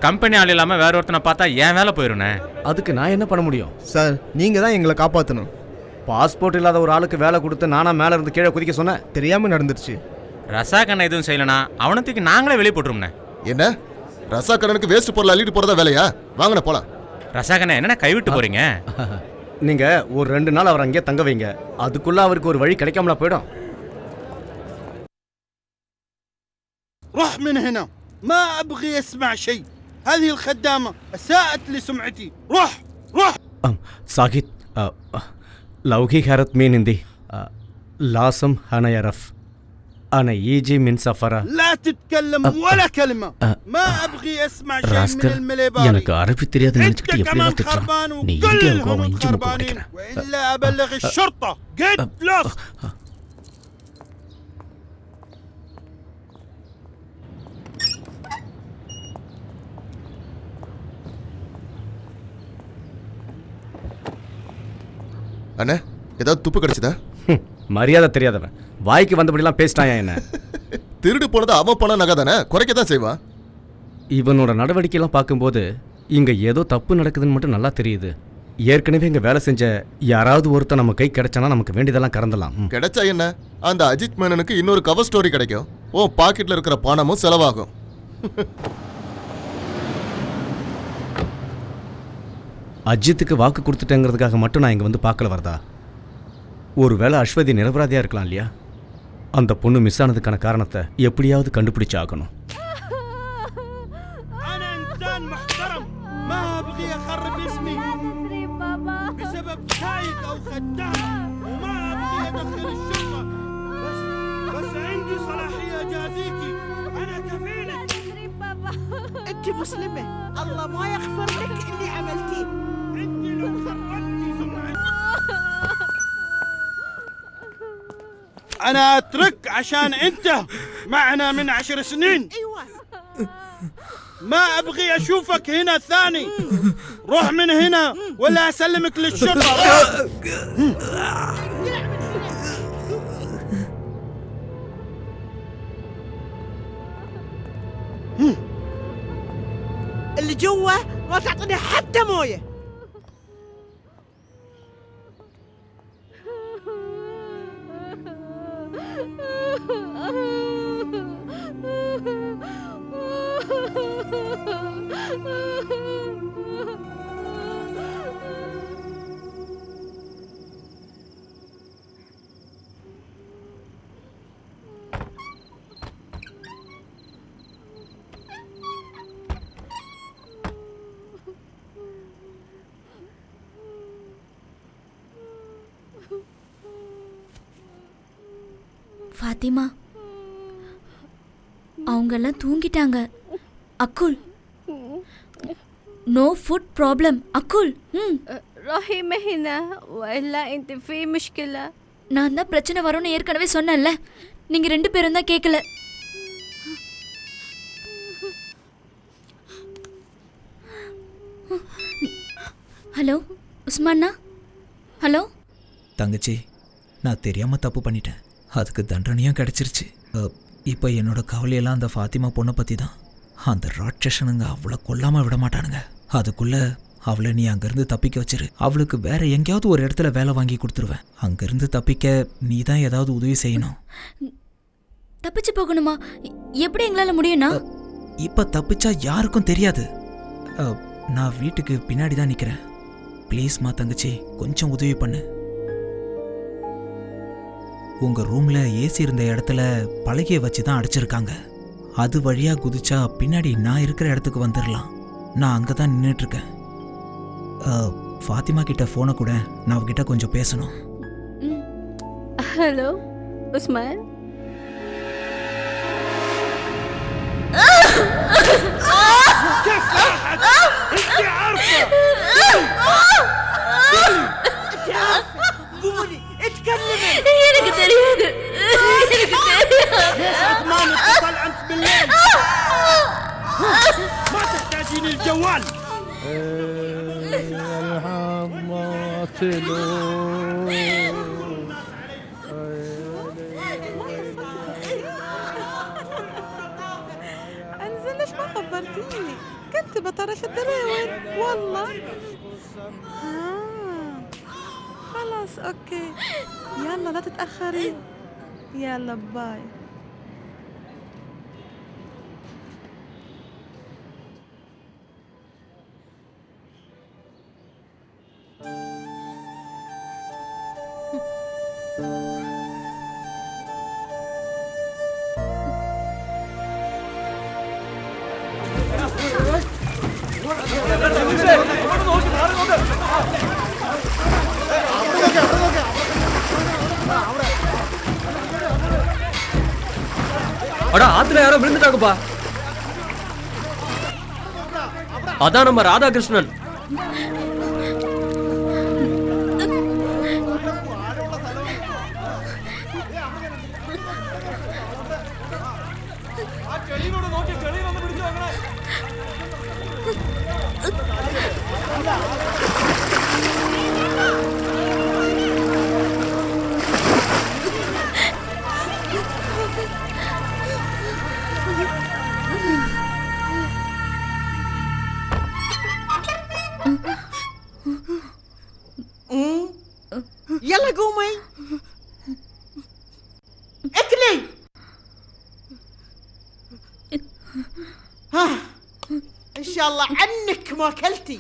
கம்பெனி ஆள் இல்லாம வேற ஒருத்தனை பார்த்தா ஏன் வேலை போயிருண்ணே. அதுக்கு நான் என்ன பண்ண முடியும்? சார், நீங்க தான் எங்களை காப்பாற்றணும். பாஸ்போர்ட் இல்லாத ஒரு ஆளுக்கு வேலை கொடுத்து நானா மேல இருந்து கீழே குதிக்க சொன்னேன்? தெரியாம நடந்துருச்சு. ரசாக் அண்ணன் எதுவும் செய்யலனா அவனத்துக்கு நாங்களே வெளியே போட்டுருவோம்ண்ணே. என்ன ரசாக் அண்ணனுக்கு வேஸ்ட் பொருள் அள்ளிட்டு போறதா வேலையா? வாங்கண்ணே போலாம். ரசாக் அண்ணன் என்னண்ணே கைவிட்டு போறீங்க? நீங்க ஒரு 2 நாள் அவர் அங்கேயே தங்க வைங்க. அதுக்குள்ள அவருக்கு ஒரு வழி கிடைக்காமலா போயிடும். روح من هنا، ما ابغي اسمع شيء. هذه الخدامه اساءت لسمعتي. روح روح. साहिद लौकी हैरत में निंदी लासम हना यरफ أنا يجي من سفرة. لا تتكلم ولا كلمة. ما أبغي أسمع شيء من المليباري. எனக்கு அரபி தெரியாது நினைச்சிட்டு எப்படி எல்லாம் திட்டுறான். நீ இங்கே கோவம் இஞ்சி முப்ப உடைக்கிறேன். وإلا أبلغ الشرطة. Get lost. அண்ணே, ஏதாவது துப்பு கிடைச்சதா? மரியாதை தெரியாதவன் வாய்க்கு வந்தபடிலாம் பேசிட்டாயா என்ன? திருடு போனது அவன் பணம் நகை தானே, குறைக்க தான் செய்வான். இவனோட நடவடிக்கையெல்லாம் பார்க்கும்போது இங்கே ஏதோ தப்பு நடக்குதுன்னு மட்டும் நல்லா தெரியுது. ஏற்கனவே இங்கே வேலை செஞ்ச யாராவது ஒருத்தர் நம்ம கை கிடைச்சானா நமக்கு வேண்டியதெல்லாம் கறந்துடலாம். கிடைச்சா என்ன, அந்த அஜித் மேனனுக்கு இன்னொரு கவர் ஸ்டோரி கிடைக்கும். ஓ பாக்கெட்ல இருக்கிற பணமும் செலவாகும். அஜித்துக்கு வாக்கு கொடுத்துட்டேங்கிறதுக்காக மட்டும் நான் இங்கே வந்து பார்க்கல வரதா? ஒருவேளை அஸ்வதி நிரபராதியாக இருக்கலாம் இல்லையா? அந்த பொண்ணு மிஸ் ஆனதுக்கான காரணத்தை எப்படியாவது கண்டுபிடிச்சு ஆகணும். انت مسلمة، الله ما يغفر لك اللي عملتيه. انت لو خربتي سمعتي. أنا أترك عشان أنت معنا من 10 سنين. ايوه ما أبغي أشوفك هنا ثاني. روح من هنا ولا أسلمك للشرطة. اللي جوا ما تعطيني حتى مويه. ஃபாத்திமா அவங்கெல்லாம் தூங்கிட்டாங்க. அக்குல் நோ ஃபுட் ப்ராப்ளம். அக்குல் رحيمة هنا وإلا أنت في مشكلة. நான் தான் பிரச்சனை வரும்னு ஏற்கனவே சொன்னேன்ல. நீங்க 2 பேரும் தான் கேட்கல. ஹலோ உஸ்மானா. ஹலோ தங்கச்சி, நான் தெரியாமல் தப்பு பண்ணிட்டேன். அதுக்கு தண்டனையும் கிடச்சிருச்சு. இப்போ என்னோட கவலையெல்லாம் அந்த ஃபாத்திமா பொண்ணை பற்றி தான். அந்த ராட்சசனுங்க அவளை கொல்லாமல் விட மாட்டானுங்க. அதுக்குள்ளே அவளை நீ அங்கேருந்து தப்பிக்க வச்சிரு. அவளுக்கு வேற எங்கேயாவது ஒரு இடத்துல வேலை வாங்கி கொடுத்துருவேன். அங்கேருந்து தப்பிக்க நீ தான் ஏதாவது உதவி செய்யணும். தப்பிச்சு போகணுமா? எப்படி எங்களால் முடியும்னா? இப்போ தப்பிச்சா யாருக்கும் தெரியாது. நான் வீட்டுக்கு பின்னாடி தான் நிற்கிறேன். ப்ளீஸ்மா தங்கச்சி, கொஞ்சம் உதவி பண்ணு. உங்கள் ரூமில் ஏசி இருந்த இடத்துல பலகையை வச்சு தான் அடைச்சிருக்காங்க. அது வழியாக குதிச்சா பின்னாடி நான் இருக்கிற இடத்துக்கு வந்துடலாம். நான் அங்கே தான் நின்றுட்டுருக்கேன். ஃபாத்திமா கிட்ட ஃபோனை கூட, நான் அவகிட்ட கொஞ்சம் பேசணும். ஹலோ உஸ்மான். قولي اتكلمي. எனக்கு தெரியாது. ما نتصل أنت بالليل. ما تحتاجين الجوال. انزل ليش ما خبرتيني؟ كنت بطرش الدراوين والله. خلاص اوكي يلا لا تتأخري. يلا باي. அடா ஆத்துல யாரோ விழுந்துட்டாங்கப்பா. அதான் நம்ம ராதாகிருஷ்ணன். يلا قومي اكلي. ها ان شاء الله عنك ما اكلتي.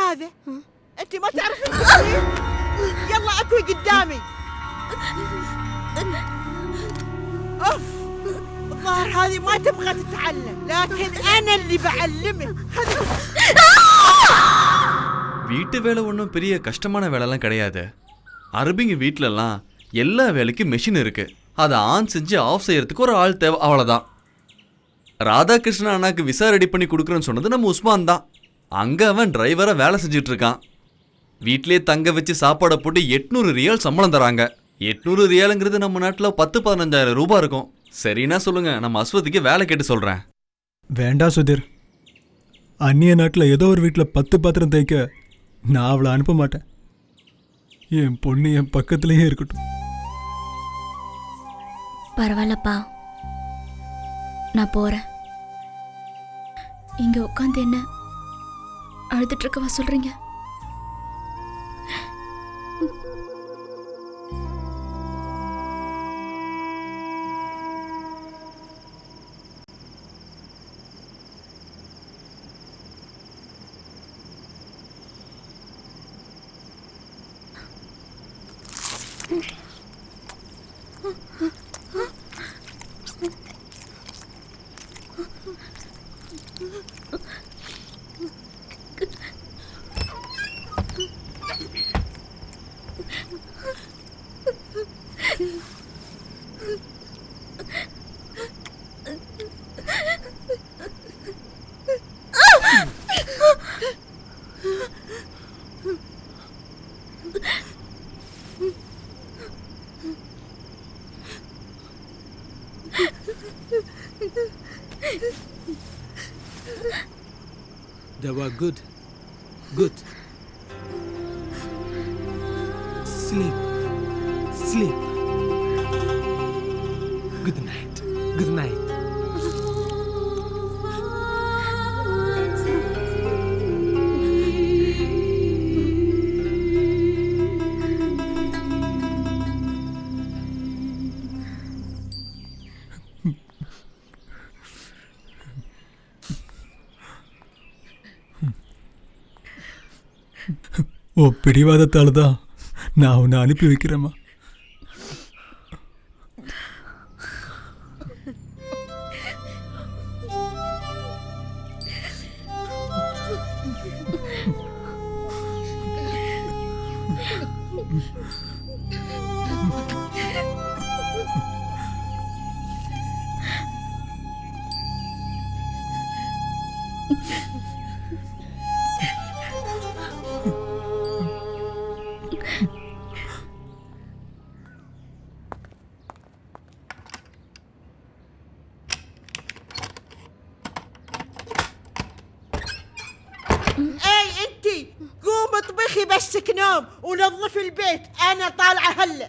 هذا؟ انت ما تعرفين التصوير؟ يلا اكوي قدامي. اوف، الظاهر هذه ما تبغى تتعلم، لكن انا اللي بعلمك. வீட்டு வேலை ஒன்றும் பெரிய கஷ்டமான வேலைலாம் கிடையாது. அரபிங்க வீட்டிலலாம் எல்லா வேலைக்கும் மெஷின் இருக்கு. அதை ஆன் செஞ்சு ஆஃப் செய்யறதுக்கு ஒரு ஆள் தேவை, அவ்வளோதான். ராதாகிருஷ்ணன் அண்ணாக்கு விசா ரெடி பண்ணி கொடுக்குறேன்னு சொன்னது நம்ம உஸ்மான் தான். அங்கே அவன் டிரைவராக வேலை செஞ்சுட்டு இருக்கான். வீட்டிலே தங்க வச்சு சாப்பாடை போட்டு 800 ரியால் சம்பளம் தராங்க. 800 ரியாலுங்கிறது நம்ம நாட்டில் 10-15,000 ரூபாய் இருக்கும். சரின்னா சொல்லுங்க, நம்ம அஸ்வதிக்கு வேலை கேட்டு சொல்கிறேன். வேண்டாம் சுதீர். அந்நிய நாட்டில் ஏதோ ஒரு வீட்டில் 10 பாத்திரம் தேய்க்க நான் அவளை அனுப்ப மாட்டேன். என் பொண்ணு என் பக்கத்துலேயே இருக்கட்டும். பரவாயில்லப்பா, நான் போறேன். இங்க உட்காந்து என்ன அழுதுட்டு இருக்கவா சொல்றீங்க? They were good. Good. Sleep. Sleep. Good night. Good night. ஓ பிடிவாதத்தால் தான் நான் உன்னை அனுப்பி வைக்கிறேம்மா. قوم اطبخي بسك نوم ونظفي البيت، انا طالعه هلا.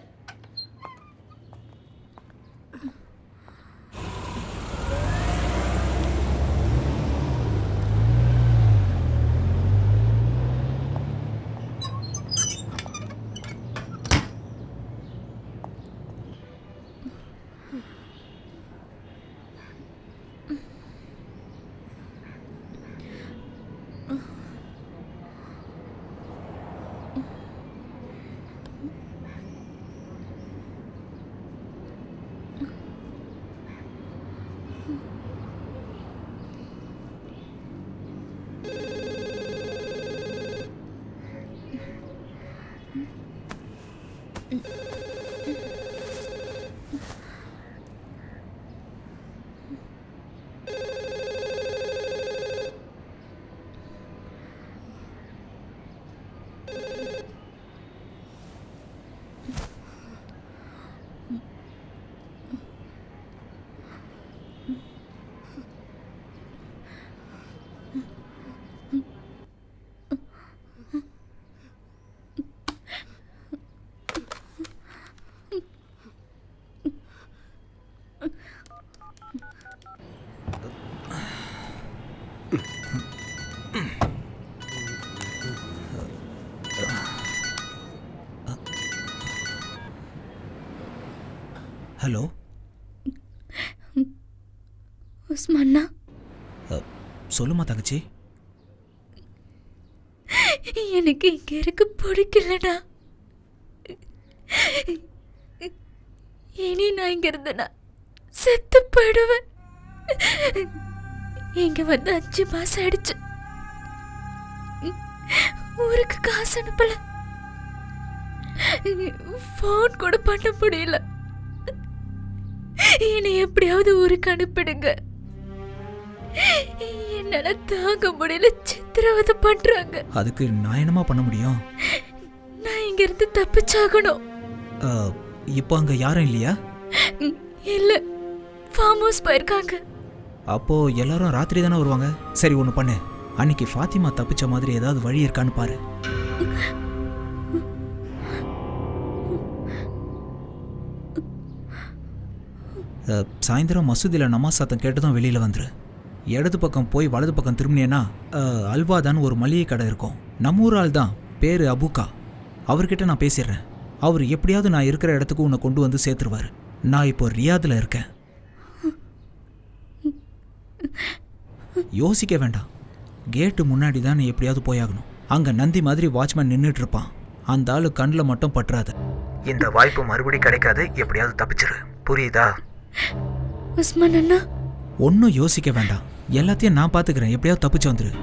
ஹலோ உஸ்மான்னா, சொல்லுமா தங்கச்சி. எனக்கு இங்க இருக்க பிடிக்கலடா. இனி நான் இங்க இருந்தேனா செத்து போயிடுவேன். இங்க வந்து 5 மாசம் ஆயிடுச்சு. ஊருக்கு காசு அனுப்பல, போன் கூட பண்ண முடியல. என்னை எப்படியாவது ஊருக்கு அனுப்பிடுங்க. என்னால தாங்க முடியல, சித்திரவதை பண்றாங்க. அதுக்கு நான் என்னமா பண்ண முடியும்? நான் இங்க இருந்து தப்பிச்சாகணும். இப்போ அங்க யாரும் இல்லையா? இல்ல, ஃபார்ம் ஹவுஸ் போயிருக்காங்க. அப்போ எல்லாரும் ராத்திரி தானே வருவாங்க. சரி ஒன்று பண்ணு, அன்னைக்கு ஃபாத்திமா தப்பிச்ச மாதிரி ஏதாவது வழி இருக்கான்னு பாரு. சாயந்தரம் மசூதியில் நமாஸ் சத்தம் கேட்டுதான் வெளியில் வந்துரு. இடது பக்கம் போய் வலது பக்கம் திரும்பினேன்னா அல்வாதான் ஒரு மளிகை கடை இருக்கும். நம்ம ஊர் ஆள் தான், பேர் அபுக்கா. அவர்கிட்ட நான் பேசிடுறேன். அவர் எப்படியாவது நான் இருக்கிற இடத்துக்கு உன்னை கொண்டு வந்து சேர்த்துருவார். நான் இப்போ ரியாதில் இருக்கேன். யோசிக்க வேண்டாம், கேட்டு முன்னாடி தான் நீ எப்படியாவது போயாகணும். அங்கே நந்தி மாதிரி வாட்ச்மேன் நின்றுட்டு இருப்பான். அந்த ஆளு கண்ணில் மட்டும் பற்றாத. இந்த வாய்ப்பு மறுபடி கிடைக்காது. எப்படியாவது தப்பிச்சிரு, புரியுதா? உஸ்மான் அண்ணா, ஒன்றும் யோசிக்க வேண்டாம், எல்லாத்தையும் நான் பார்த்துக்கிறேன். எப்படியாவது தப்பிச்சு வந்துரு.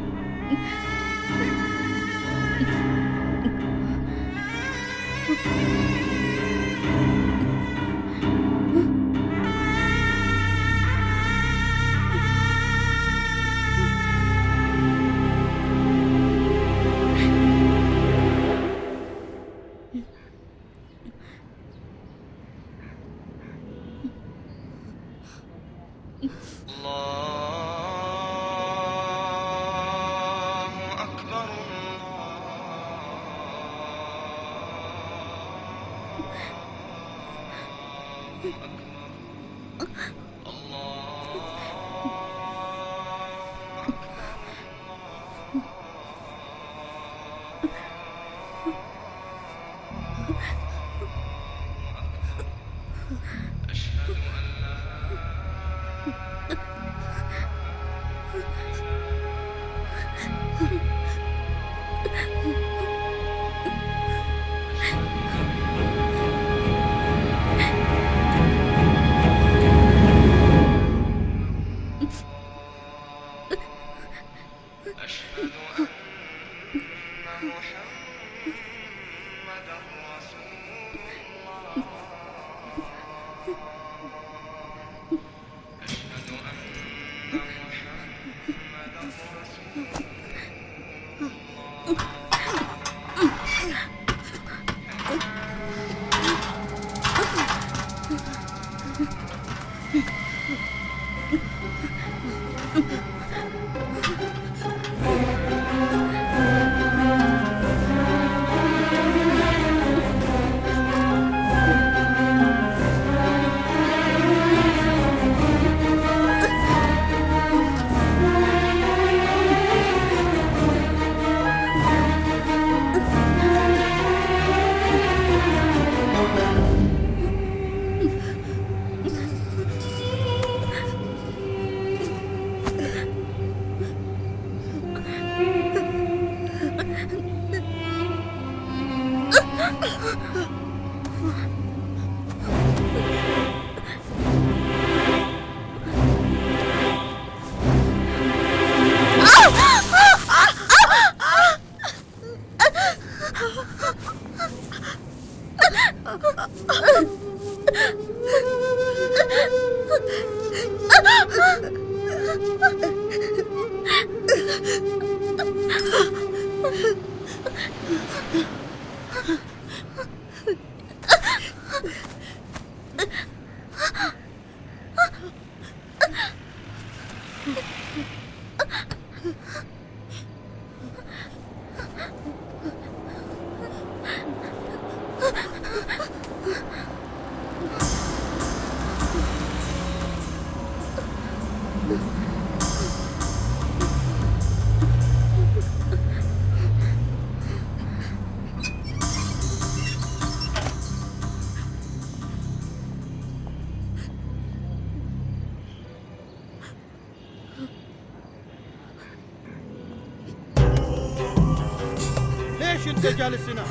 ليش انت جالس هنا؟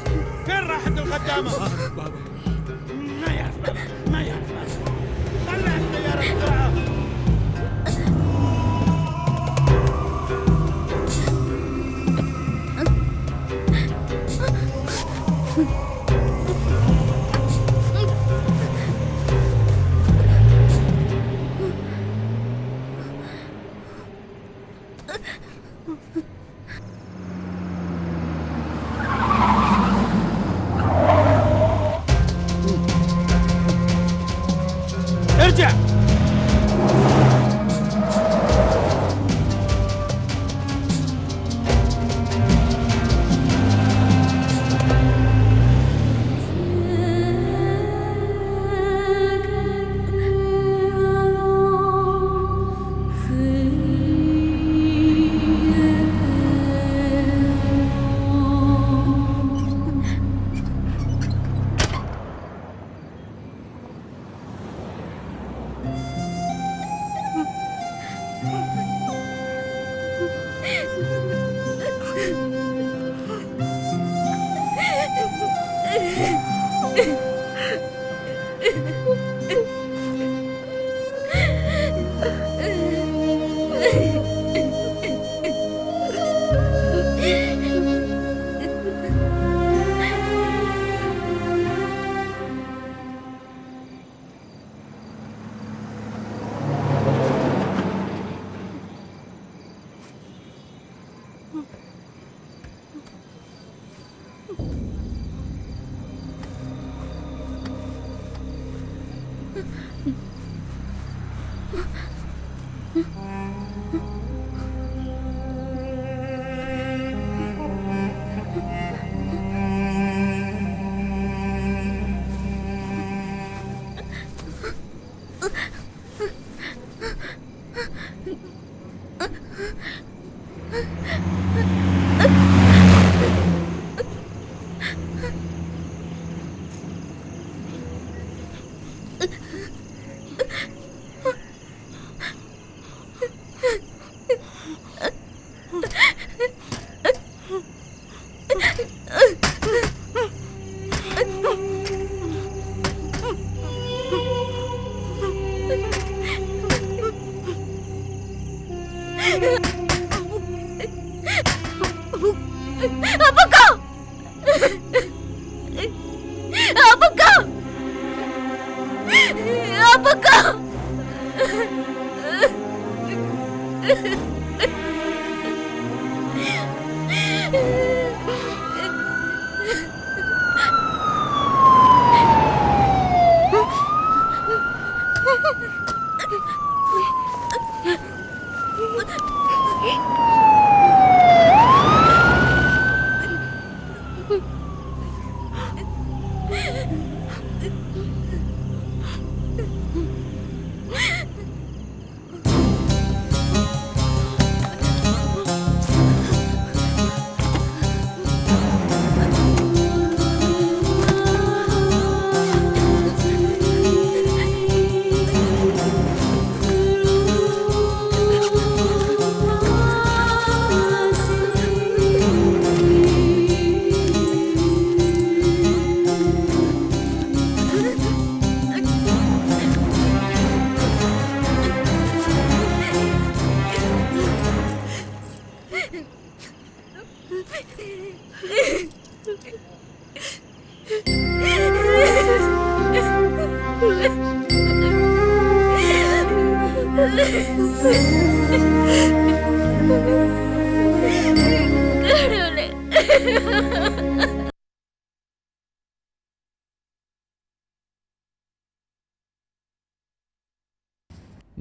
فين راحت الخدامه؟ ما يعرف ما يعرف. طلع السياره بسرعه. ارجع.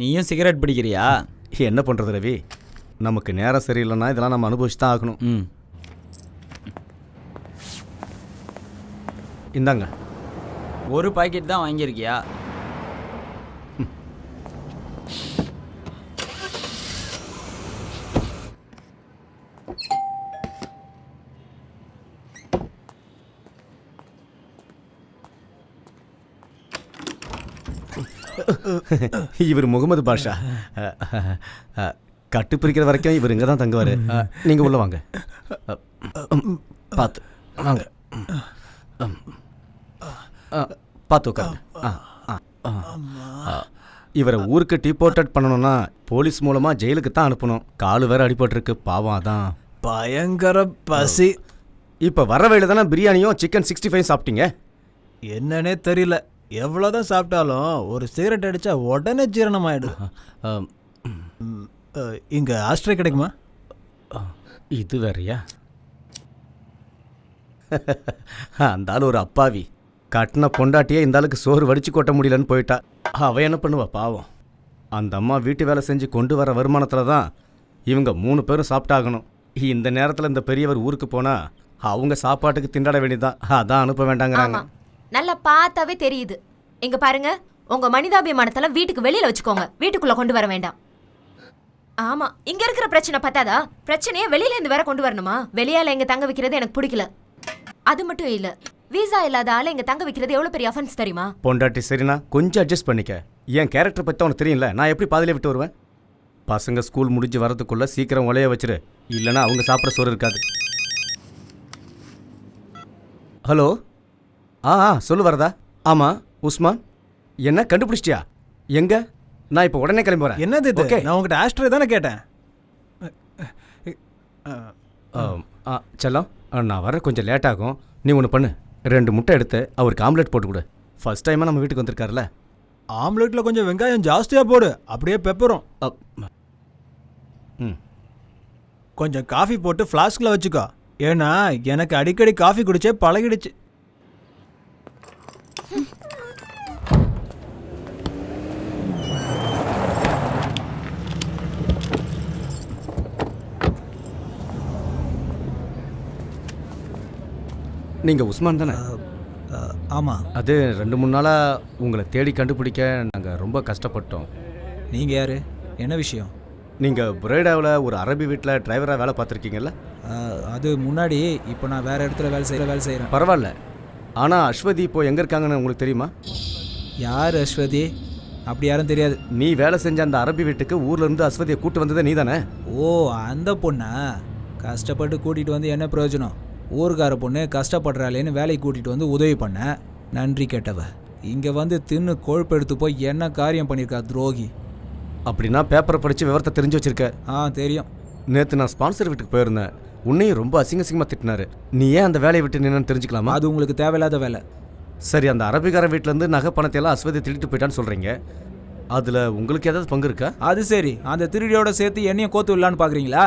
நீயும் சிகரெட் பிடிக்கிறியா? என்ன பண்ணுறது ரவி, நமக்கு நேரம் சரியில்லைன்னா இதெல்லாம் நம்ம அனுபவிச்சு தான் ஆகணும். இந்தாங்க. ஒரு பாக்கெட் தான் வாங்கியிருக்கியா? இவர் முகமது பாஷா. கட்டு பிரிக்கிற வரைக்கும் இவர் இங்கே தான் தங்குவார். நீங்கள் உள்ள வாங்க. பார்த்து வாங்க. பார்த்து உட்காருங்க. இவரை ஊருக்கு டிபோர்ட்டட் பண்ணணும்னா போலீஸ் மூலமா ஜெயிலுக்கு தான் அனுப்பணும். காலு வேற அடிபட்டிருக்கு, பாவம். அதான் பயங்கர பசி. இப்போ வர வழியில தானே பிரியாணியும் சிக்கன் 65 சாப்பிட்டீங்க. என்னன்னே தெரியல, எவ்வளோதான் சாப்பிட்டாலும் ஒரு சிகரெட் அடித்தா உடனே ஜீரணம் ஆகிடும். இங்கே ஆஸ்ட்ரே கிடைக்குமா? இது வேறையா? அந்த ஆள் ஒரு அப்பாவி. கட்டின பொண்டாட்டியே இந்த ஆளுக்கு சோறு வடிச்சு கொட்ட முடியலன்னு போயிட்டா. அவ என்ன பண்ணுவா பாவம். அந்த அம்மா வீட்டு வேலை செஞ்சு கொண்டு வர வருமானத்தில் தான் இவங்க 3 பேரும் சாப்பிட்டாகணும். இந்த நேரத்தில் இந்த பெரியவர் ஊருக்கு போனால் அவங்க சாப்பாட்டுக்கு திண்டாட வேண்டியதுதான். அதான் அனுப்ப வேண்டாங்கிறாங்க. நல்லா பார்த்தாவே தெரியுது. இங்க பாருங்க, உங்க மனிதாபிமானத்தெல்லாம் வீட்டுக்கு வெளியில வச்சுக்கோங்க, வீட்டுக்குள்ள கொண்டு வர வேண்டாம். ஆமா, இங்க இருக்கிற பிரச்சனை பத்தாதா, பிரச்சனையே வெளியில இருந்து வேற கொண்டு வரணுமா? வெளியால இங்க தங்க வைக்கிறது எனக்கு பிடிக்கல. அது மட்டும் இல்ல, வீசா இல்லாத ஆளை இங்க தங்க வைக்கிறது எவ்வளவு பெரிய அஃபென்ஸ் தெரியுமா? பொண்டாட்டி சரிண்ணா, கொஞ்சம் அட்ஜஸ்ட் பண்ணிக்க. என் கேரக்டர் பற்றி உனக்கு தெரியல, நான் எப்படி பாதியிலே விட்டு வருவேன்? பசங்க ஸ்கூல் முடிஞ்சு வரதுக்குள்ள சீக்கிரம் உலைய வச்சிரு, இல்லைன்னா அவங்க சாப்பிட்ற சோறு இருக்காது. ஹலோ, சொல்லு வரதா? ஆமாம் உஸ்மான், என்ன கண்டுபிடிச்சிட்டியா? எங்க? நான் இப்போ உடனே கிளம்பி வரேன். என்னது இது? நான் உங்ககிட்ட ஆஸ்ட்ரே தானே கேட்டேன். செல்லம், நான் வர கொஞ்சம் லேட் ஆகும். நீ ஒன்று பண்ணு, 2 முட்டை எடுத்து அவருக்கு ஆம்லெட் போட்டு கொடு. ஃபர்ஸ்ட் டைமாக நம்ம வீட்டுக்கு வந்திருக்காருல்ல. ஆம்லெட்டில் கொஞ்சம் வெங்காயம் ஜாஸ்தியாக போடு, அப்படியே பெப்பரும். கொஞ்சம் காஃபி போட்டு ஃப்ளாஸ்கில் வச்சுக்கோ, ஏன்னா எனக்கு அடிக்கடி காஃபி குடிச்சே பழகிடுச்சு. நீங்கள் உஸ்மான் தானே? ஆமாம். அது 2-3 நாளாக உங்களை தேடி கண்டுபிடிக்க நாங்கள் ரொம்ப கஷ்டப்பட்டோம். நீங்கள் யார்? என்ன விஷயம்? நீங்கள் புரேடாவில் ஒரு அரபி வீட்டில் டிரைவராக வேலை பார்த்துருக்கீங்கல்ல? அது முன்னாடி. இப்போ நான் வேறு இடத்துல வேலை செய்கிறேன். பரவாயில்ல. ஆனால் அஸ்வதி இப்போ எங்கே இருக்காங்கன்னு உங்களுக்கு தெரியுமா? யார் அஸ்வதி? அப்படி யாரும் தெரியாது. நீ வேலை செஞ்ச அந்த அரபி வீட்டுக்கு ஊர்லேருந்து அஸ்வதியை கூட்டு வந்ததே நீ தானே? ஓ, அந்த பொண்ணா? கஷ்டப்பட்டு கூட்டிகிட்டு வந்து என்ன பிரயோஜனம்? ஊருக்கார பொண்ணு கஷ்டப்படுறாளேன்னு வேலைக்கு கூட்டிகிட்டு வந்து உதவி பண்ண. நன்றி கேட்டவ இங்கே வந்து தின்னு கொழுப்பு எடுத்து போய் என்ன காரியம் பண்ணியிருக்கா துரோகி. அப்படின்னா பேப்பரை படித்து விவரத்தை தெரிஞ்சு வச்சிருக்க? தெரியும். நேற்று நான் ஸ்பான்சர் வீட்டுக்கு போயிருந்தேன். உன்னையும் ரொம்ப அசிங்கமாக திட்டினாரு. நீ ஏன் அந்த வேலையை விட்டு நின்னு தெரிஞ்சுக்கலாமா? அது உங்களுக்கு தேவையில்லாத வேலை. சரி, அந்த அரபிக்கார வீட்டிலேருந்து நகை பணத்தை எல்லாம் அஸ்வதி திருட்டு போயிட்டான்னு சொல்கிறீங்க. அதில் உங்களுக்கு ஏதாவது பங்கு இருக்கா? அது சரி, அந்த திருடியோட சேர்த்து என்னையும் கோத்து விடலான்னு பார்க்குறீங்களா?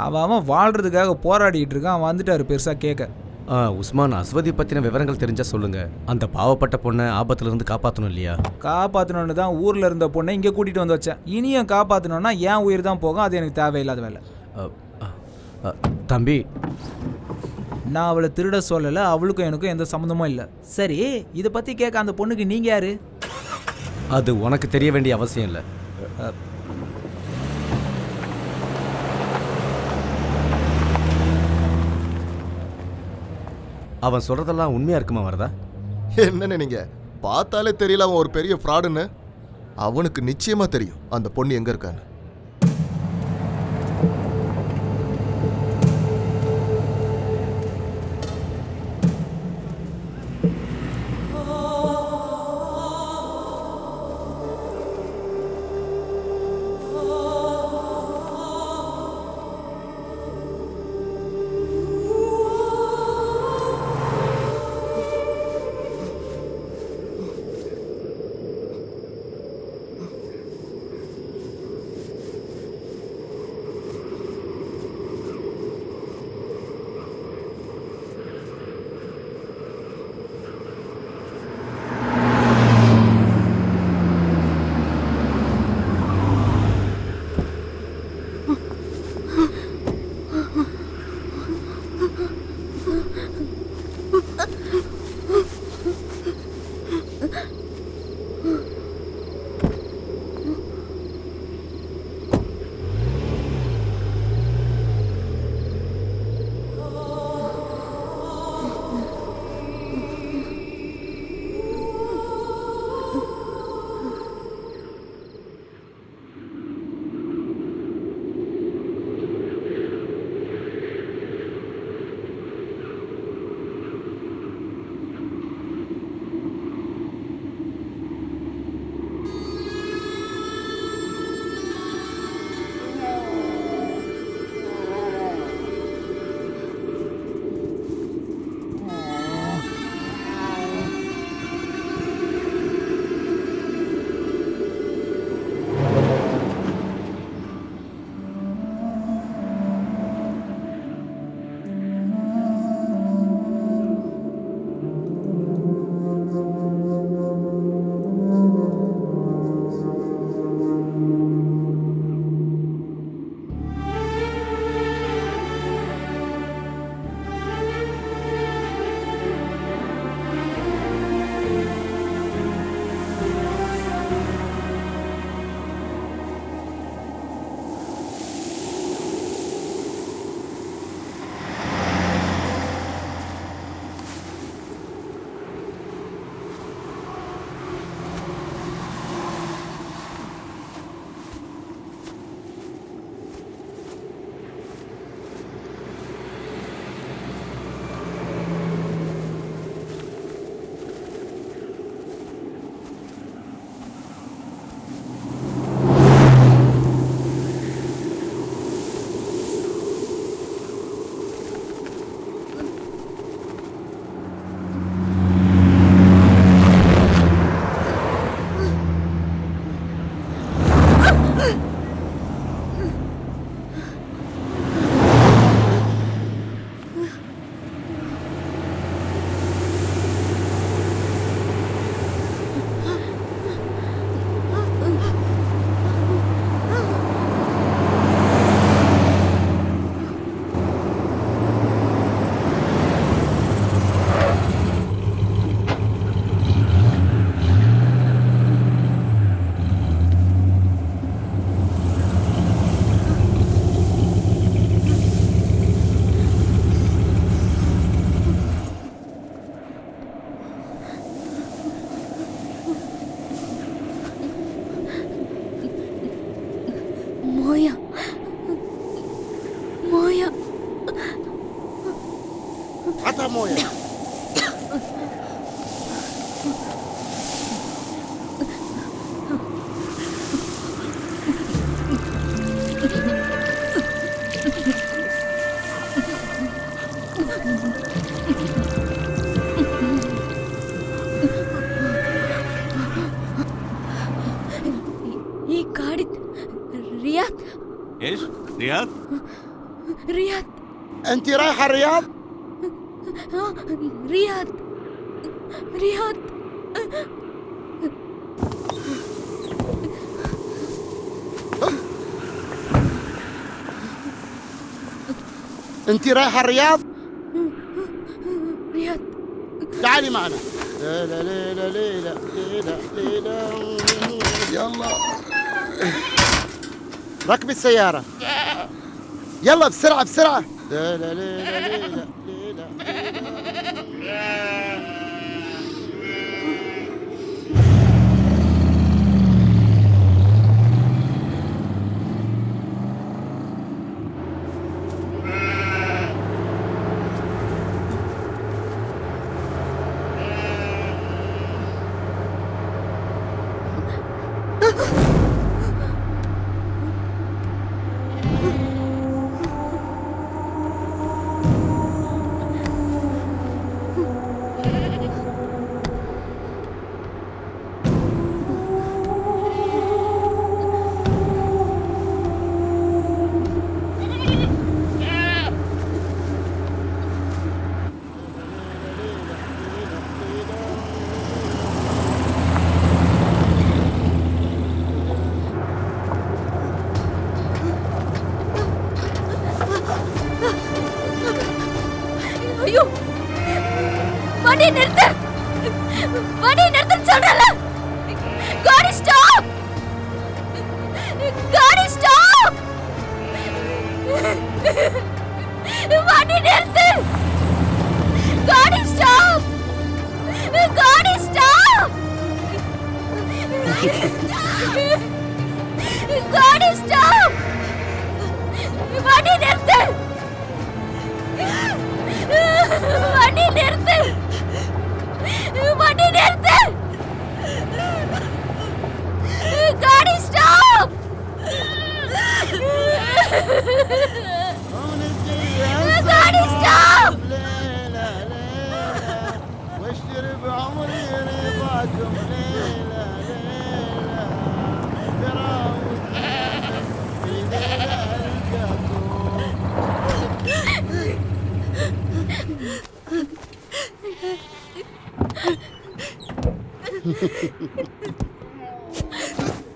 அவன் வாழ்கிறதுக்காக போராடிட்டு இருக்கான், வந்துட்டார் பெருசாக கேட்க. உஸ்மான், அஸ்வதி பற்றின விவரங்கள் தெரிஞ்சால் சொல்லுங்கள். அந்த பாவப்பட்ட பொண்ணை ஆபத்துலேருந்து காப்பாற்றணும் இல்லையா? காப்பாற்றணுன்னு தான் ஊரில் இருந்த பொண்ணை இங்கே கூட்டிகிட்டு வந்து வச்சேன். இனியும் காப்பாற்றணுன்னா என் உயிர் தான் போகும். அது எனக்கு தேவையில்லாத வேலை. தம்பி, நான் அவளை திருட சொல்லலை, அவளுக்கும் எனக்கும் எந்த சம்மந்தமும் இல்லை. சரி, இதை பற்றி கேட்க அந்த பொண்ணுக்கு நீங்கள் யார்? அது உனக்கு தெரிய வேண்டிய அவசியம் இல்லை. அவன் சொல்றதெல்லாம் உண்மையா இருக்குமா வரதா? என்னன்னு நீங்க பார்த்தாலே தெரியல அவன் ஒரு பெரிய ஃப்ராடுன்னு. அவனுக்கு நிச்சயமா தெரியும் அந்த பொண்ணு எங்க இருக்கான்னு. هاتها مويه. ఈ గాడి Riyadh ايش رياض Riyadh انت رايحه الرياض؟ Riyadh Riyadh انت رايحه الرياض؟ Riyadh تعالي معنا. ليلى ليلى ليلى ليلى ليلى. يلا ركبي السيارة. يلا بسرعة بسرعة. ليلى ليلى ليلى ليلى. ஐயோ வண்டி நிறுத்து வண்டி நிறுத்துன்னு சொல்றல காடி ஸ்டாப் காடி ஸ்டாப் வண்டி நிறுத்து காடி ஸ்டாப் காடி ஸ்டாப் காடி ஸ்டாப் வண்டி நிறுத்து வண்டி நிறுத்து வண்டி நிறுத்து காடி ஸ்டாப் காடி ஸ்டாப் واشتري بعمري رضاكم. ليلى ليلى تراوي في ليلى الجاكم.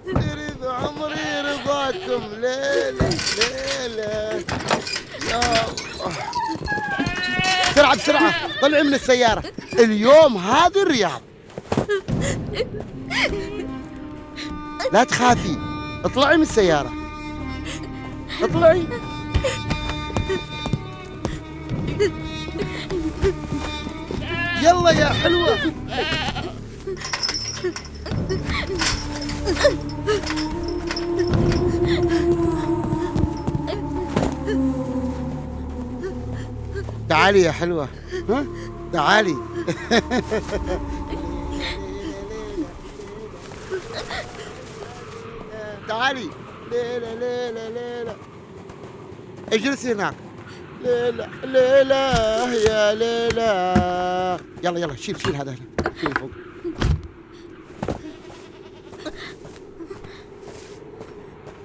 تريد عمري رضاكم. ليلى ليلى يا الله. بسرعة بسرعة طلعي من السيارة. اليوم هذه الرياض. لا تخافي اطلعي من السيارة. اطلعي. يلا يا حلوة. تعالي يا حلوة. ها تعالي. تعالي. ليلى ليلى ليلى اجلسي هناك. ليلى ليلى يا ليلى. يلا يلا شيل شيل هذا هنا. شيل فوق.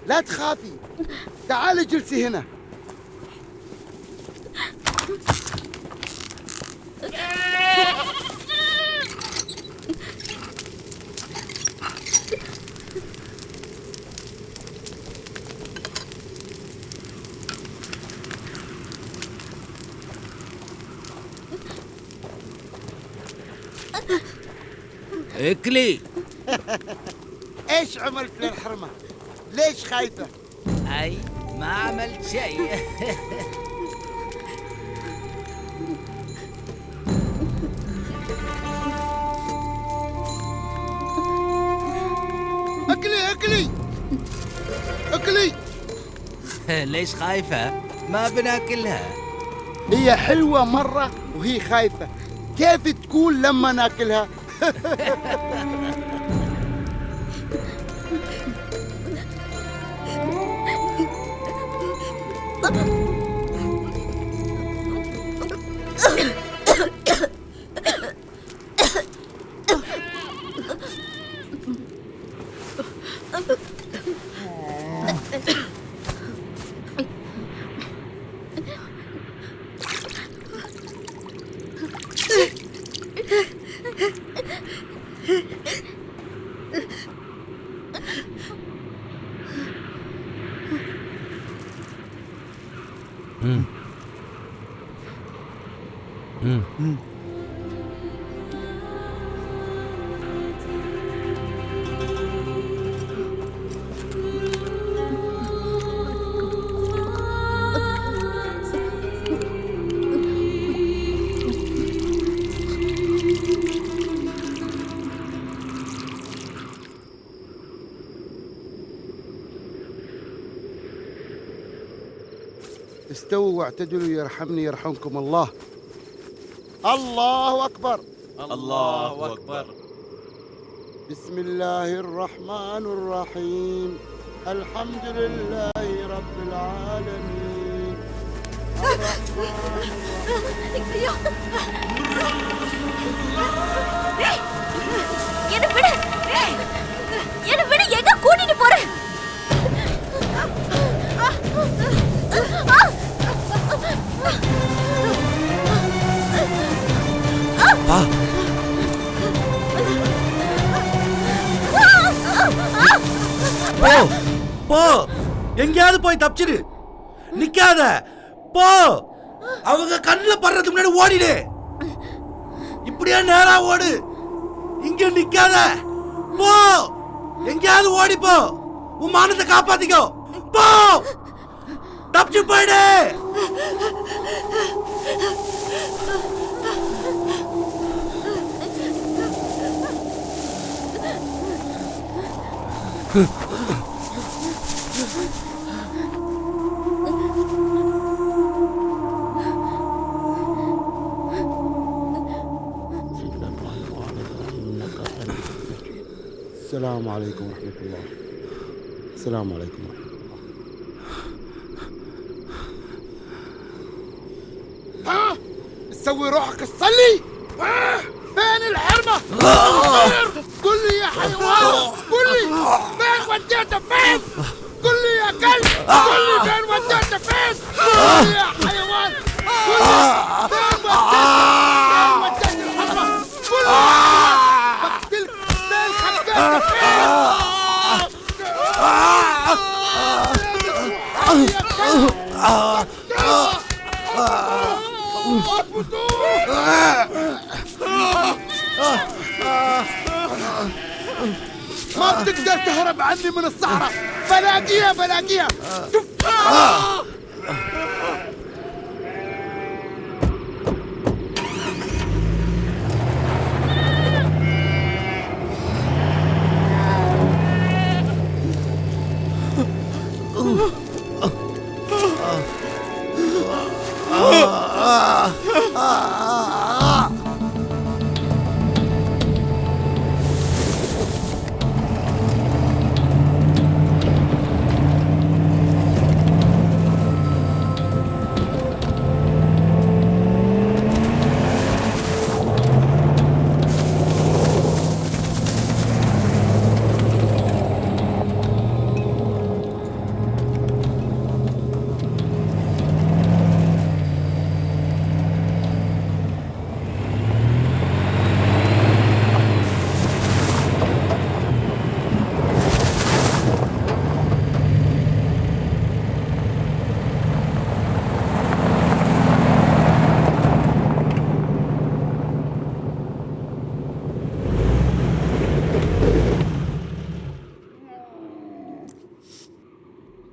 لا تخافي تعالي اجلسي هنا. اكلي. ايش عملت للحرمة؟ ليش خايفة؟ اي ما عملت شيء. اكلي اكلي اكلي. ليش خايفة؟ ما بناكلها. هي حلوة مرة وهي خايفة. كيف تكون لما ناكلها؟ استووا واعتدلوا يرحمني يرحمكم الله. الله أكبر. الله أكبر. بسم الله الرحمن الرحيم. الحمد لله رب العالمين. என்ன விடு, எங்க கூட்டிட்டு போற? பா போ போ, எங்கேயாவது போய் தப்பிச்சிரு, நிக்காத, போ. அவங்க கண்ணுல படுறதுக்கு முன்னாடி ஓடிடு. இப்படியே நேரா ஓடு, இங்க நிக்காத, போ. எங்கேயாவது ஓடி போ, உன் மானத்தை காப்பாத்திக்கோ, போ. தப்பிச்சு போயிடு. السلام عليكم ورحمة الله. السلام عليكم ورحمة الله. ها؟ تسوي روحك تصلي؟ فين الحرمة؟ قل لي يا حيوان، قل لي فين وديته، فين؟ قل لي يا كلب، قل لي فين وديته، فين؟ قل لي يا حيوان، قل لي فين وديته الحرمة؟ قل لي بقتلك، فين خبيته، فين؟ ما بتقدر تهرب عني من الصحراء. بلاقيها بلاقيها.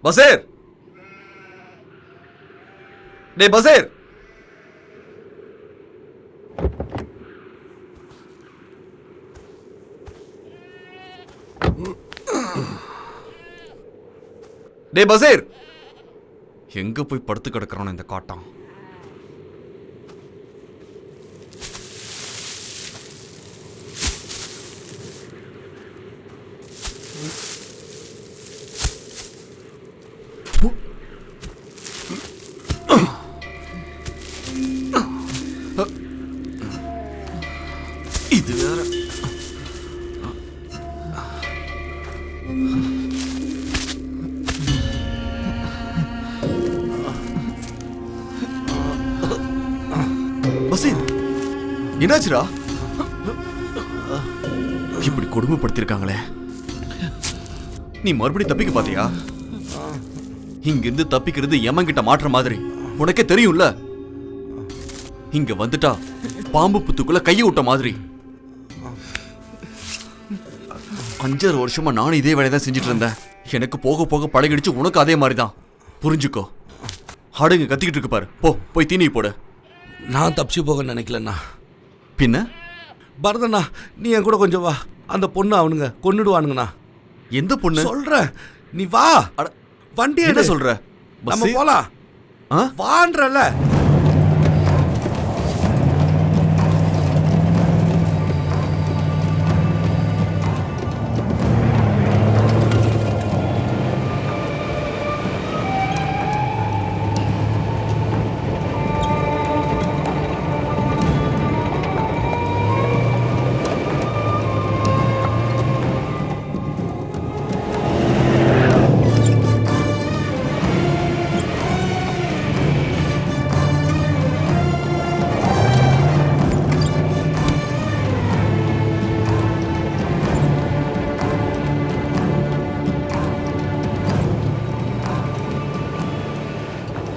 பசீர், டேய் பசீர். டேய் பசீர், எங்க போய் படுத்து கிடக்குறான் இந்த காட்டான்? இது வேற. பசீர், என்னாச்சுடா? இப்படி கொடுமைப்படுத்திருக்காங்களே. நீ மறுபடியும் தப்பிக்க பாத்தியா? இங்கிருந்து தப்பிக்கிறது எமன்கிட்ட மாற்ற மாதிரி உனக்கே தெரியும்ல. இங்க வந்துட்டா பாம்பு புத்துக்குள்ள கையை விட்ட மாதிரி. 5 வருஷமா நானும் இதே வேலையை தான் செஞ்சுட்டு இருந்தேன். எனக்கு போக போக பழகிடுச்சு. உனக்கு அதே மாதிரி தான். புரிஞ்சுக்கோ. ஆடுங்க கத்திக்கிட்டு இருக்கு பாரு. போய் தீனி போடு. நான் தப்பிச்சு போக நினைக்கலண்ணா. பின்ன பரதண்ணா, நீ என் கூட கொஞ்சம் வா. அந்த பொண்ணு அவனுங்க கொன்னுடுவானுங்கண்ணா. எந்த பொண்ணு? சொல்ற, நீ வா. வண்டி என்ன சொல்ற? நம்ம போலாம். வான்றல.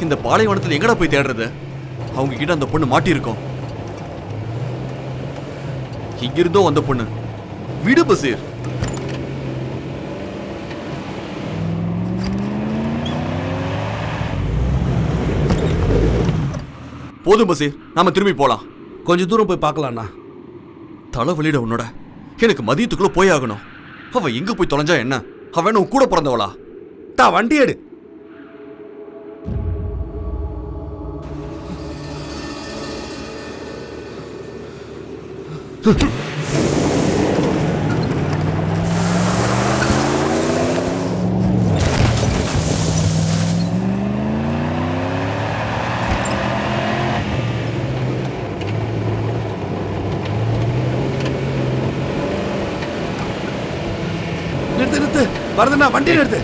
இந்த பாலைவனத்தில் எங்கடா போய் தேடுறது? அவங்க கிட்ட அந்த பொண்ணு மாட்டியிருக்கோம். இங்கிருந்தோ அந்த பொண்ணு. விடு பசீர். போதும் பசீர், நாம திரும்பி போலாம். கொஞ்சம் தூரம் போய் பார்க்கலாம்ண்ணா. தலைவலிட உன்னோட. எனக்கு மதியத்துக்குள்ள போய் ஆகணும். அவ எங்க போய் தொலைஞ்சா என்ன? அவன் உன் கூட பிறந்தவளா? வண்டி எடு. நிறுத்து. வரதுண்ணா, வண்டி நிறுத்து.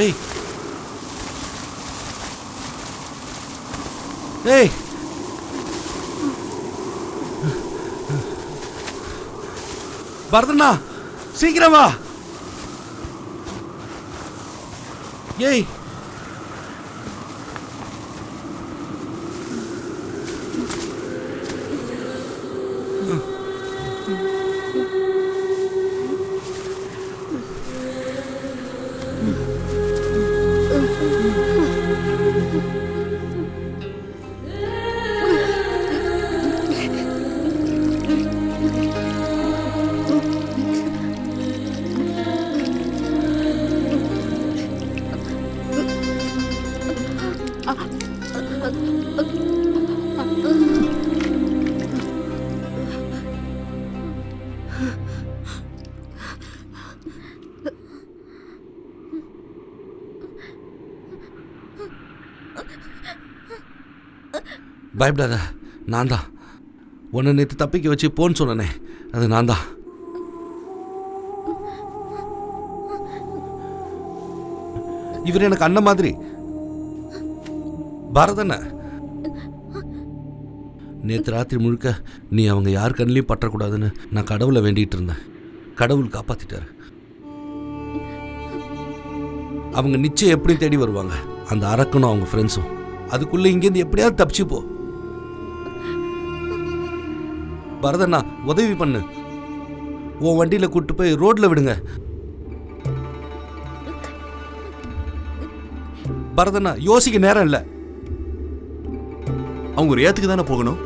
ஏய் ஏய், பரதண்ணா சீக்கிரம் வா. ஏய், பயப்படாத, நான் தான் உன்னை நேற்று தப்பிக்க வச்சு போன்னு சொன்னனே, அது நான் தான். இவர் எனக்கு அண்ணன் மாதிரி. பரதண்ண, நேற்று ராத்திரி முழுக்க நீ அவங்க யார் கண்ணிலையும் பற்றக்கூடாதுன்னு நான் கடவுளை வேண்டிகிட்டு இருந்தேன். கடவுள் காப்பாத்திட்டாரு. அவங்க நிச்சயம் எப்படியும் தேடி வருவாங்க, அந்த அரக்கனும் அவங்க ஃப்ரெண்ட்ஸும். அதுக்குள்ளே இங்கேருந்து எப்படியாவது தப்பிச்சு போ. பரதண்ணா, உதவி பண்ணு. உன் வண்டியில் கூப்பிட்டு போய் ரோட்டில் விடுங்க. பரதனா யோசிக்க நேரம் இல்லை. அவங்க ஒரு ஏத்துக்கு தானே போகணும்.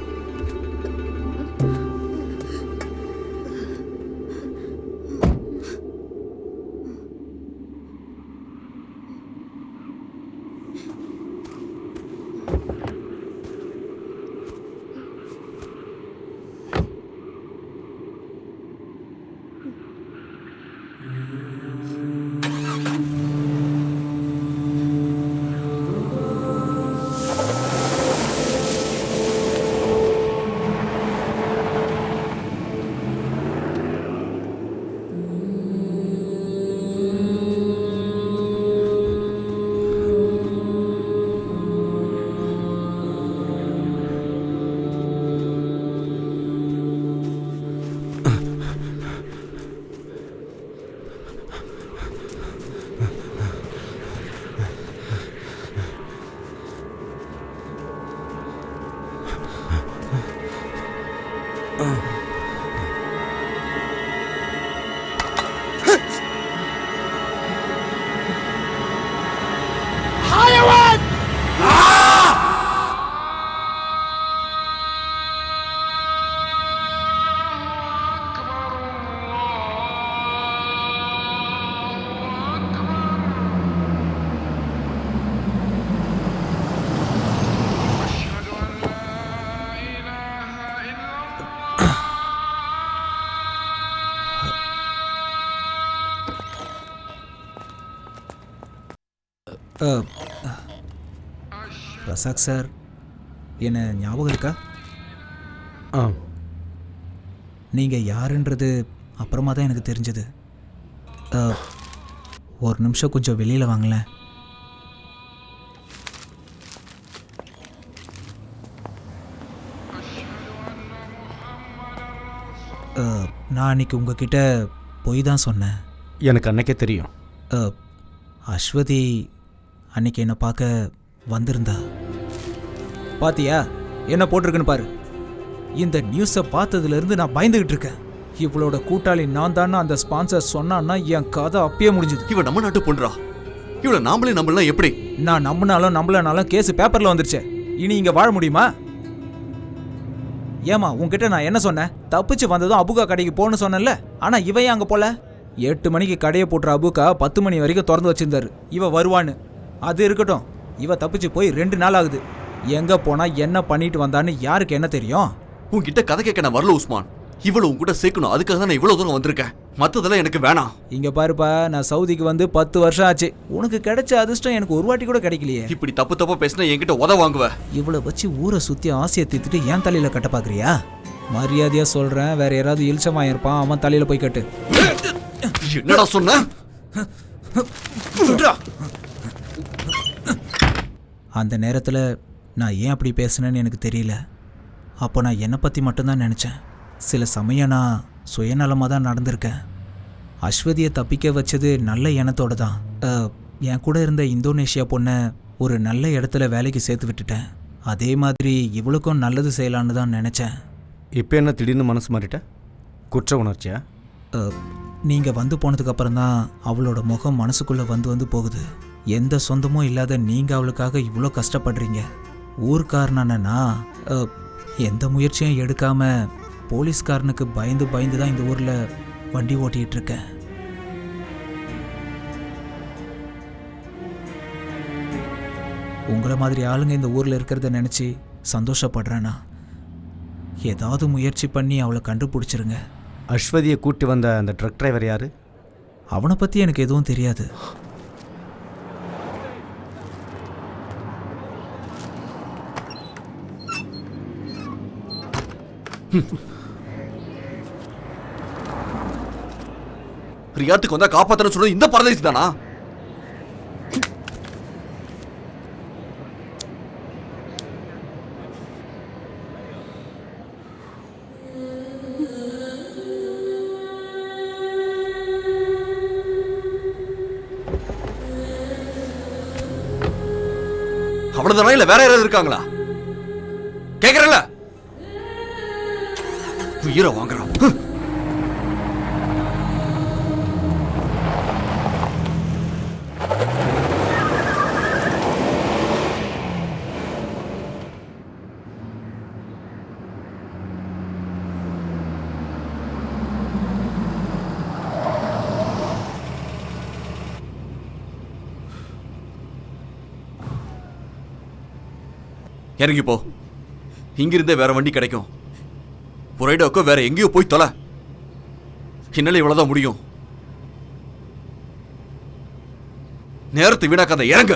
ரசாக் சார், என்ன ஞாபகம் இருக்கா? நீங்கள் யாருன்றது அப்புறமா தான் எனக்கு தெரிஞ்சது. ஒரு நிமிஷம் கொஞ்சம் வெளியில் வாங்களேன். நான் அன்றைக்கி உங்ககிட்ட பொய் தான் சொன்னேன். எனக்கு அன்னைக்கே தெரியும். அஸ்வதி அன்னைக்கு என்னை பார்க்க வந்திருந்தா. பாத்தியா என்ன போட்டிருக்குன்னு பாரு. இந்த நியூஸை பார்த்ததுலேருந்து நான் பயந்துகிட்டு இருக்கேன். இவளோட கூட்டாளி நான் தானே அந்த ஸ்பான்சர் சொன்னான்னா என் கதை அப்பயே முடிஞ்சுது. இவன் நம்ம நாட்டு பொண்ணுறா. இவளை நாமளே நம்பலாம் எப்படி? நான் நம்பினாலும் நம்பலனாலும் கேஸ் பேப்பரில் வந்துருச்சு. இனி இங்கே வாழ முடியுமா? ஏமா உன்கிட்ட நான் என்ன சொன்னேன்? தப்பிச்சு வந்ததும் அபுகா கடைக்கு போகணும்னு சொன்னேன்ல. ஆனால் இவன் அங்கே போல. 8 மணிக்கு கடையை போட்டுற அபுகா 10 மணி வரைக்கும் திறந்து வச்சிருந்தாரு. இவ வருவான்னு. அது இருக்கட்டும், இவ தப்பிச்சு போய் 2 நாள் ஆகுது. எங்கே போனால் என்ன பண்ணிட்டு வந்தான்னு யாருக்கு என்ன தெரியும்? உன்கிட்ட கதை கேட்க நான் வரல உஸ்மான். இவ்வளவு உங்ககிட்ட சேர்க்கணும், அதுக்காக தான் நான் இவ்வளவு தூரம் வந்திருக்கேன். மற்றதெல்லாம் எனக்கு வேணாம். இங்க பாருப்பா, நான் சவுதிக்கு வந்து 10 வருஷம் ஆச்சு. உனக்கு கிடைச்ச அதிர்ஷ்டம் எனக்கு ஒரு வாட்டி கூட கிடைக்கலையே. இப்படி தப்பு தப்பா பேசினா என்கிட்ட உத வாங்குவ. இவ்வளவு வச்சு ஊரை சுத்தி ஆசையை தீர்த்துட்டு என் தலையில கட்ட பாக்குறியா? மரியாதையா சொல்றேன், வேற யாராவது இல்சமா இருப்பான், அவன் தலையில போய் கட்டு. என்னடா சொன்ன? அந்த நேரத்தில் நான் ஏன் அப்படி பேசுனேன்னு எனக்கு தெரியல. அப்போ நான் என்னை பற்றி மட்டும்தான் நினச்சேன். சில சமயம் நான் சுயநலமாக தான் நடந்திருக்கேன். அஸ்வதியை தப்பிக்க வச்சது நல்ல எண்ணத்தோடு தான். என் கூட இருந்த இந்தோனேஷியா பொண்ணை ஒரு நல்ல இடத்துல வேலைக்கு சேர்த்து விட்டுட்டேன். அதே மாதிரி இவளுக்கும் நல்லது செய்யலான்னு தான் நினச்சேன். இப்போ என்ன திடீர்னு மனசு மாறிட்ட? குற்ற உணர்ச்சியா? நீங்கள் வந்து போனதுக்கப்புறம் தான் அவளோட முகம் மனசுக்குள்ளே வந்து போகுது. எந்த சொந்தமும் இல்லாத நீங்கள் அவளுக்காக இவ்வளோ கஷ்டப்படுறீங்க. ஊர்க்காரனா எந்த முயற்சியும் எடுக்காமல் போலீஸ்காரனுக்கு பயந்து தான் இந்த ஊரில் வண்டி ஓட்டிகிட்டு இருக்கேன். உங்களை மாதிரி ஆளுங்க இந்த ஊரில் இருக்கிறத நினச்சி சந்தோஷப்படுறேன்னா ஏதாவது முயற்சி பண்ணி அவளை கண்டுபிடிச்சிருங்க. அஸ்வதியை கூட்டி வந்த அந்த ட்ரக் டிரைவர் யார்? அவனை பற்றி எனக்கு எதுவும் தெரியாது. ரியாத்துக்கு வந்தா காப்பாத்தணும் சொல்றது இந்த பரதேசி தானா? அவ்வளவுதானா இல்ல வேற யாராவது இருக்காங்களா? கேக்குறல உயிரை வாங்குறான். இறங்கி போ. இங்கிருந்தே வேற வண்டி கிடைக்கும். புரைடோக்கோ வேற எங்கேயோ போய் தொலை. என்னால இவ்வளவுதான் முடியும். நேரத்தை வீணாக்காத, இறங்க.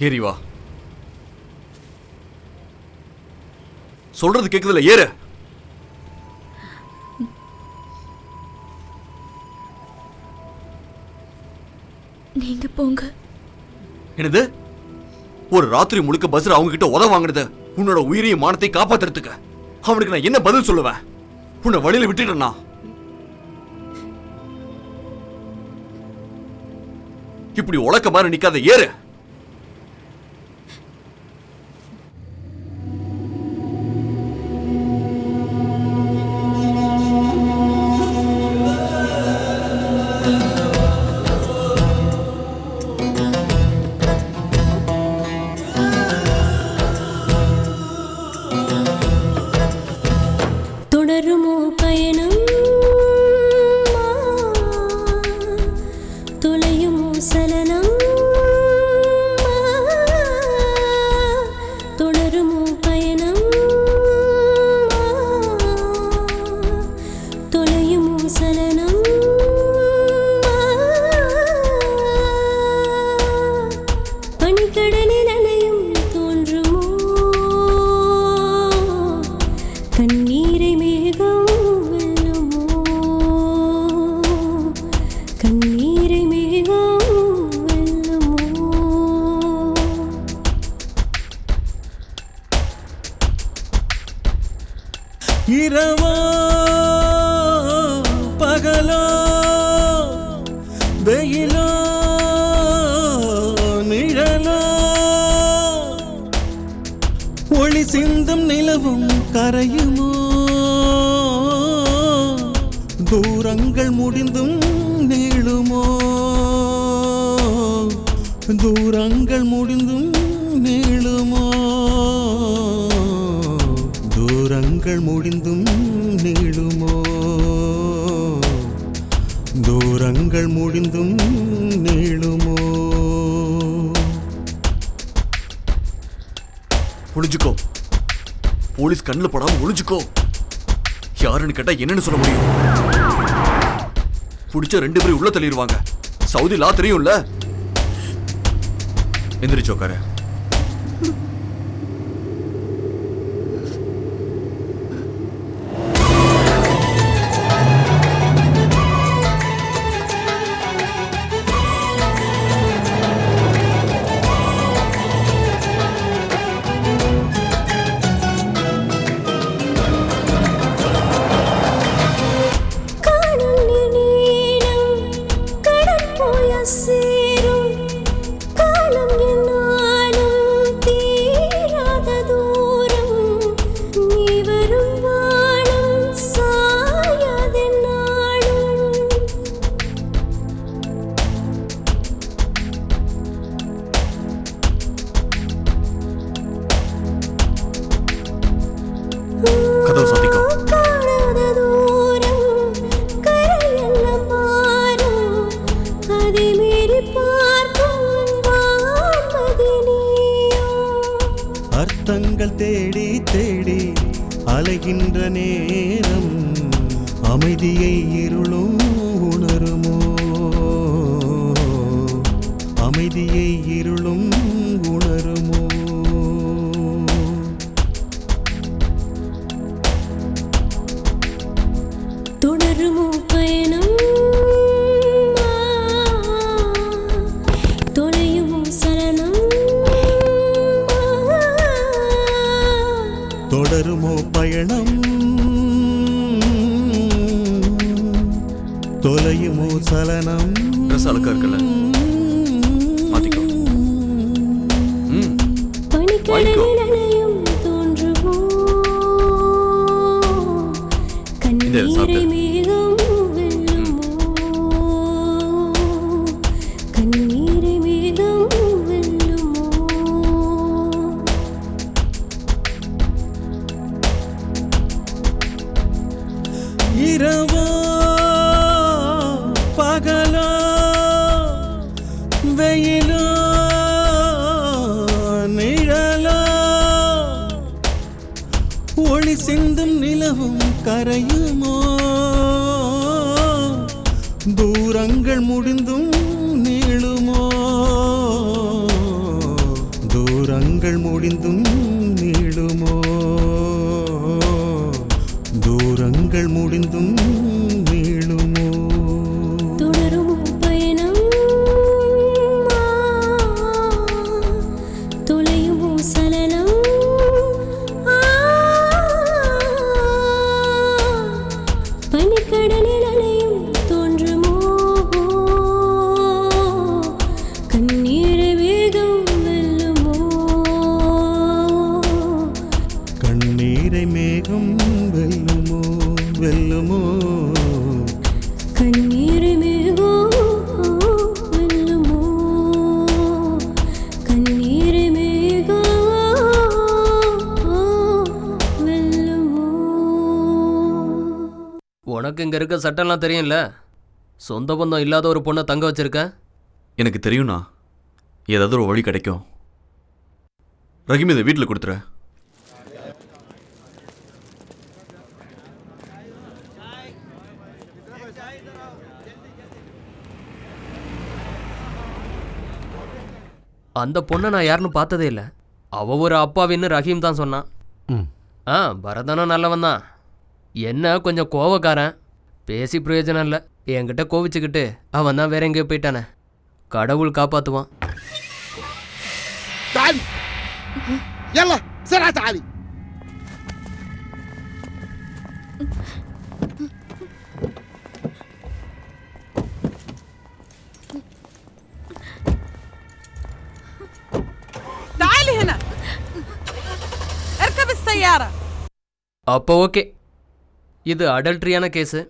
ஏறி வா. சொல்றது கேக்குதுல, ஏறு. நீங்க போங்க. என்னது? ஒரு ராத்திரி முழுக்க பஸ்ல அவங்க கிட்ட உதவ வாங்கினது உன்னோட உயிரையும் மானத்தை காப்பாத்துறதுக்கு. அவனுக்கு நான் என்ன பதில் சொல்லுவேன்? உன்னை வழியில விட்டுட்டேன்னா? இப்படி உலக்க மாதிரி நிக்காத, ஏறு. தொடருமோ பயணம், தொலையுமோ சலனம், தொடருமோ பயணம், தொலையுமோ சலனம், பனிக்கடலில் அலையும் தோன்றுமோ, கண்ணீரை மேகம் வெல்லுமோ, கண்ணீரை மேகம் வெல்லுமோ. இரவோ பகலோ வெயிலோ நிழலோ ஒளி சிந்தும் நிலவும் கரையுமோ, தூரங்கள் முடிந்தும் நீளுமோ, தூரங்கள் முடிந்தும் நீளுமோ, தூரங்கள் முடிந்தும் நீளுமோ, தூரங்கள் முடிந்தும் நீளுமோ. ஒளிஞ்சுக்கோ. போலீஸ் கண்ணில் படாம ஒளிஞ்சுக்கோ. யாருன்னு கேட்டா என்னன்னு சொல்ல முடியும்? பிடிச்ச 2 பேரும் உள்ள தள்ளிடுவாங்க. சவுதி லா தெரியும்ல. எந்திரிச்சு உட்காரு. சேரும் காலம் என்னாலும் தீராத தூரம், நீ வரும் வானம் சாயாதென்னாலும். கதவு சாத்திக்கோ. காணாத தூரம் கரையெல்லாம் மாறும், அதை மீறி பார்க்கும் வான்மதி நீயோ. அர்த்தங்கள் தேடி தேடி அலைகின்ற நேரம் அமைதியை இருளும் உணருமோ, அமைதியை இருளும் உணருமோ? தொடருமோ பயணம், தொலையுமோ சலனம், தொடருமோ பயணம், தொலையுமோ சலனம். ட்ரெஸ் அழுக்கா இருக்குல்ல, மாத்திக்கோ. பனிக்கடலில் அலையும் தோன்றுமோ? கண்ணீரை மேகம் வெல்லுமோ? கண்ணீரை மேகம் வெல்லுமோ? இரவோ பகலோ வெயிலோ நிழலோ, ஒளி சிந்தும் நிலவும் கரையுமோ? தூரங்கள் முடிந்தும் நீளுமோ? தூரங்கள் முடிந்தும் நீளுமோ? தூரங்கள் முடிந்தும் நீளுமோ? தொடருமோ பயணம், தொலையுமோ சலனம், பனிக்கடலில் அலையும் தோன்றுமோ? கண்ணீரை வேகம் வெல்லுமோ? கண்ணீரை மேகம் வெல்லுமோ? வெல்லுமோ? கண்ணீரை மேகம் வெல்லுமோ? கண்ணீரை மேகம் வெல்லுமோ? உனக்கு இங்க இருக்க சட்டம்லாம் தெரியும்ல. சொந்த பந்தம் இல்லாத ஒரு பொண்ணை தங்க வச்சிருக்க. எனக்கு தெரியும்ண்ணா, ஏதாவது ஒரு வழி கிடைக்கும். ரஹீம் இதை வீட்டில் கொடுத்துரு. அந்த பொண்ணை நான் யாருன்னு பார்த்ததே இல்லை. அவ ஒரு அப்பாவின்னு ரஹீம் தான் சொன்னான். பரதனும் நல்லவன் தான். என்ன கொஞ்சம் கோவக்காரன். பேசி பிரயோஜனம் இல்லை. என்கிட்ட கோவிச்சுக்கிட்டு அவன் தான் வேற எங்கேயோ போயிட்டானே. கடவுள் காப்பாற்றுவான். تعالي يلا بسرعة تعالي. تعالي هنا، اركب السيارة. அப்போ ஓகே, இது அடல்ட்ரியான கேஸு.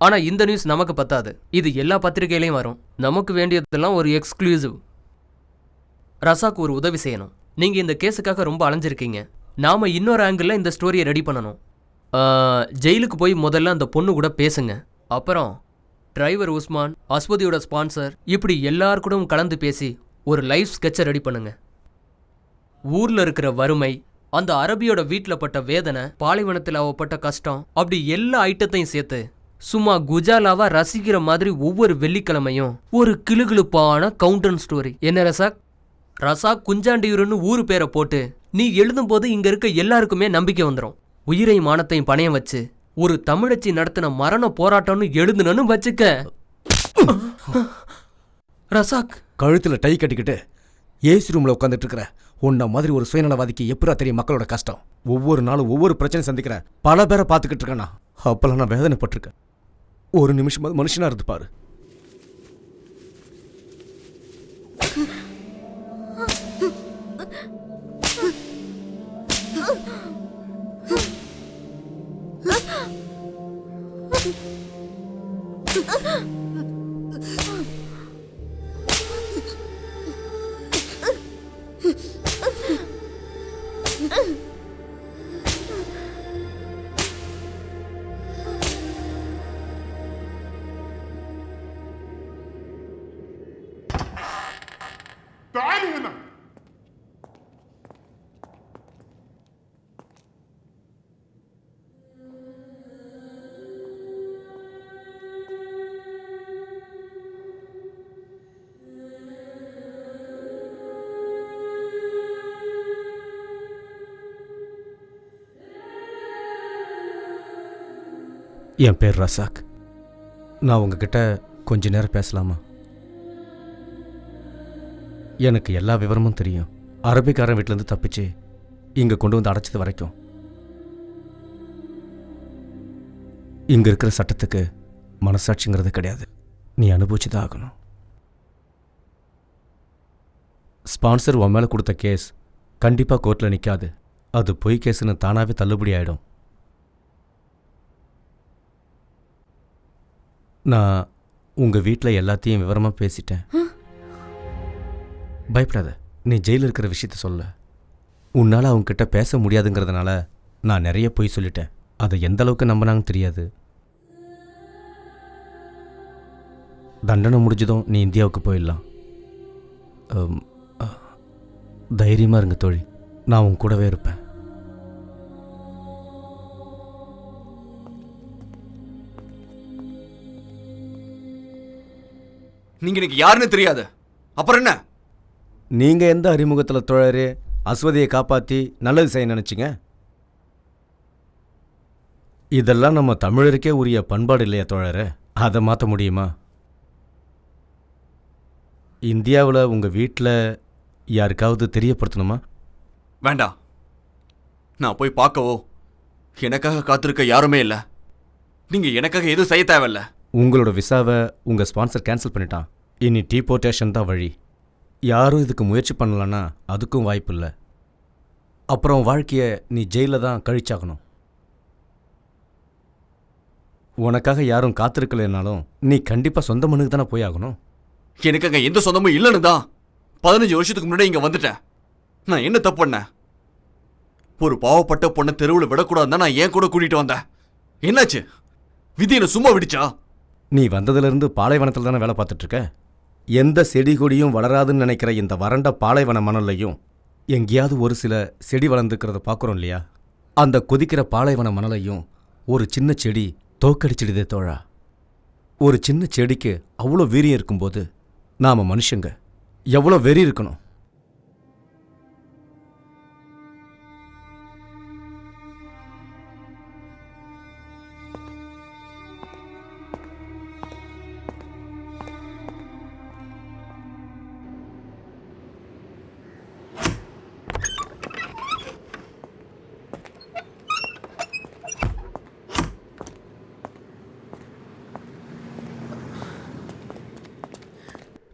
ஆனால் இந்த நியூஸ் நமக்கு பத்தாது. இது எல்லா பத்திரிகையிலையும் வரும். நமக்கு வேண்டியதெல்லாம் ஒரு எக்ஸ்க்ளூசிவ். ரசாக்கு ஒரு உதவி செய்யணும். நீங்கள் இந்த கேஸுக்காக ரொம்ப அலைஞ்சிருக்கீங்க. நாம் இன்னொரு ஆங்கிளில் இந்த ஸ்டோரியை ரெடி பண்ணணும். ஜெயிலுக்கு போய் முதல்ல அந்த பொண்ணு கூட பேசுங்க. அப்புறம் டிரைவர் உஸ்மான், அஸ்வதியோட ஸ்பான்சர், இப்படி எல்லார் கூடவும் கலந்து பேசி ஒரு லைஃப் ஸ்கெட்சை ரெடி பண்ணுங்க. ஊரில் இருக்கிற வறுமை, அந்த அரபியோட வீட்டில் பட்ட வேதனை, பாலைவனத்தில் அவப்பட்ட கஷ்டம், அப்படி எல்லா ஐட்டத்தையும் சேர்த்து சும்மா குஜாலாவா ரசிக்கிற மாதிரி ஒவ்வொரு வெள்ளிக்கிழமையும் ஒரு கிளுகிளுப்பான கவுண்டன் ஸ்டோரி. என்ன ரசாக்? ரசாக் குஞ்சாண்டியூருன்னு ஊரு பேரை போட்டு நீ எழுதும்போது இங்க இருக்க எல்லாருக்குமே நம்பிக்கை வந்துடும். உயிரையும் மானத்தையும் பணையம் வச்சு ஒரு தமிழச்சி நடத்தின மரண போராட்டம்னு எழுதுனு வச்சுக்க. ரசாக், கழுத்துல டை கட்டிக்கிட்டு ஏசி ரூம்ல உட்காந்துட்டு இருக்கிற உன்ன மாதிரி ஒரு சுயநலவாதிக்கு எப்படா தெரியும் மக்களோட கஷ்டம்? ஒவ்வொரு நாளும் ஒவ்வொரு பிரச்சனை சந்திக்கிற பல பேரை பார்த்துக்கிட்டு இருக்கேன்னா அப்பெல்லாம் நான் வேதனைப்பட்டிருக்கேன். ஒரு நிமிஷம் மனுஷனா இருந்து பாரு. تعالي هنا. என் பேர் ரசாக். நான் உங்ககிட்ட கொஞ்ச நேரம் பேசலாமா? எனக்கு எல்லா விவரமும் தெரியும். அரபிக்காரன் வீட்டிலேருந்து தப்பிச்சு இங்கே கொண்டு வந்து அடைச்சது வரைக்கும் இங்கே இருக்கிற சட்டத்துக்கு மனசாட்சிங்கிறது கிடையாது. நீ அனுபவிச்சு தான் ஆகணும். ஸ்பான்சர் உன் மேலே கொடுத்த கேஸ் கண்டிப்பாக கோர்ட்டில் நிற்காது. அது பொய் கேஸுன்னு தானாகவே தள்ளுபடி ஆகிடும். நான் உங்கள் வீட்டில் எல்லாத்தையும் விவரமாக பேசிட்டேன். பயப்படாத. நீ ஜெயிலில் இருக்கிற விஷயத்த சொல்ல. உன்னால் அவங்கக்கிட்ட பேச முடியாதுங்கிறதுனால நான் நிறைய பொய் சொல்லிட்டேன். அதை எந்த அளவுக்கு நம்பினாங்கன்னு தெரியாது. தண்டனை முடிஞ்சதும் நீ இந்தியாவுக்கு போயிடலாம். தைரியமாக இருங்க தோழி. நான் உன் கூடவே இருப்பேன். நீங்க எனக்கு யாருன்னு தெரியாது, அப்புறம் என்ன? நீங்க எந்த அறிமுகத்தில் தோழரே அஸ்வதியை காப்பாற்றி நல்லது செய்ய நினைச்சிங்க? இதெல்லாம் நம்ம தமிழருக்கே உரிய பண்பாடு இல்லையா தோழரே? அதை மாற்ற முடியுமா? இந்தியாவில் உங்கள் வீட்டில் யாருக்காவது தெரியப்படுத்தணுமா? வேண்டாம். நான் போய் பார்க்கவோ எனக்காக காத்திருக்க யாருமே இல்லை. நீங்க எனக்காக எதுவும் செய்ய தேவையில்ல. உங்களோட விசாவை உங்கள் ஸ்பான்சர் கேன்சல் பண்ணிட்டான். இனி டீபோர்ட்டேஷன் தான் வழி. யாரும் இதுக்கு முயற்சி பண்ணலன்னா அதுக்கும் வாய்ப்பு இல்லை. அப்புறம் வாழ்க்கையை நீ ஜெயிலில் தான் கழிச்சாகணும். உனக்காக யாரும் காத்திருக்கலைனாலும் நீ கண்டிப்பாக சொந்த மண்ணுக்கு தானே போய் ஆகணும். எனக்கு அங்கே எந்த சொந்தமும் இல்லைன்னு தான் 15 வருஷத்துக்கு முன்னாடி இங்கே வந்துட்டேன். நான் என்ன தப்பு பண்ணேன்? ஒரு பாவப்பட்ட பொண்ணை தெருவில் விடக்கூடாதுன்னு நான் ஏன் கூட கூட்டிகிட்டு வந்தேன். என்னாச்சு? விதி என்ன சும்மா விடுச்சா? நீ வந்ததுலேருந்து பாலைவனத்தில் தானே வேலை பார்த்துட்ருக்க. எந்த செடி கொடியும் வளராதுன்னு நினைக்கிற இந்த வறண்ட பாலைவன மணல்லையும் எங்கேயாவது ஒரு சில செடி வளர்ந்துக்கிறத பார்க்குறோம் இல்லையா? அந்த கொதிக்கிற பாலைவன மணலையும் ஒரு சின்ன செடி தோக்கடிச்சிடுதே தோழா. ஒரு சின்ன செடிக்கு அவ்வளோ வீரியம் இருக்கும்போது நாம் மனுஷங்க எவ்வளோ வெறி இருக்கணும்.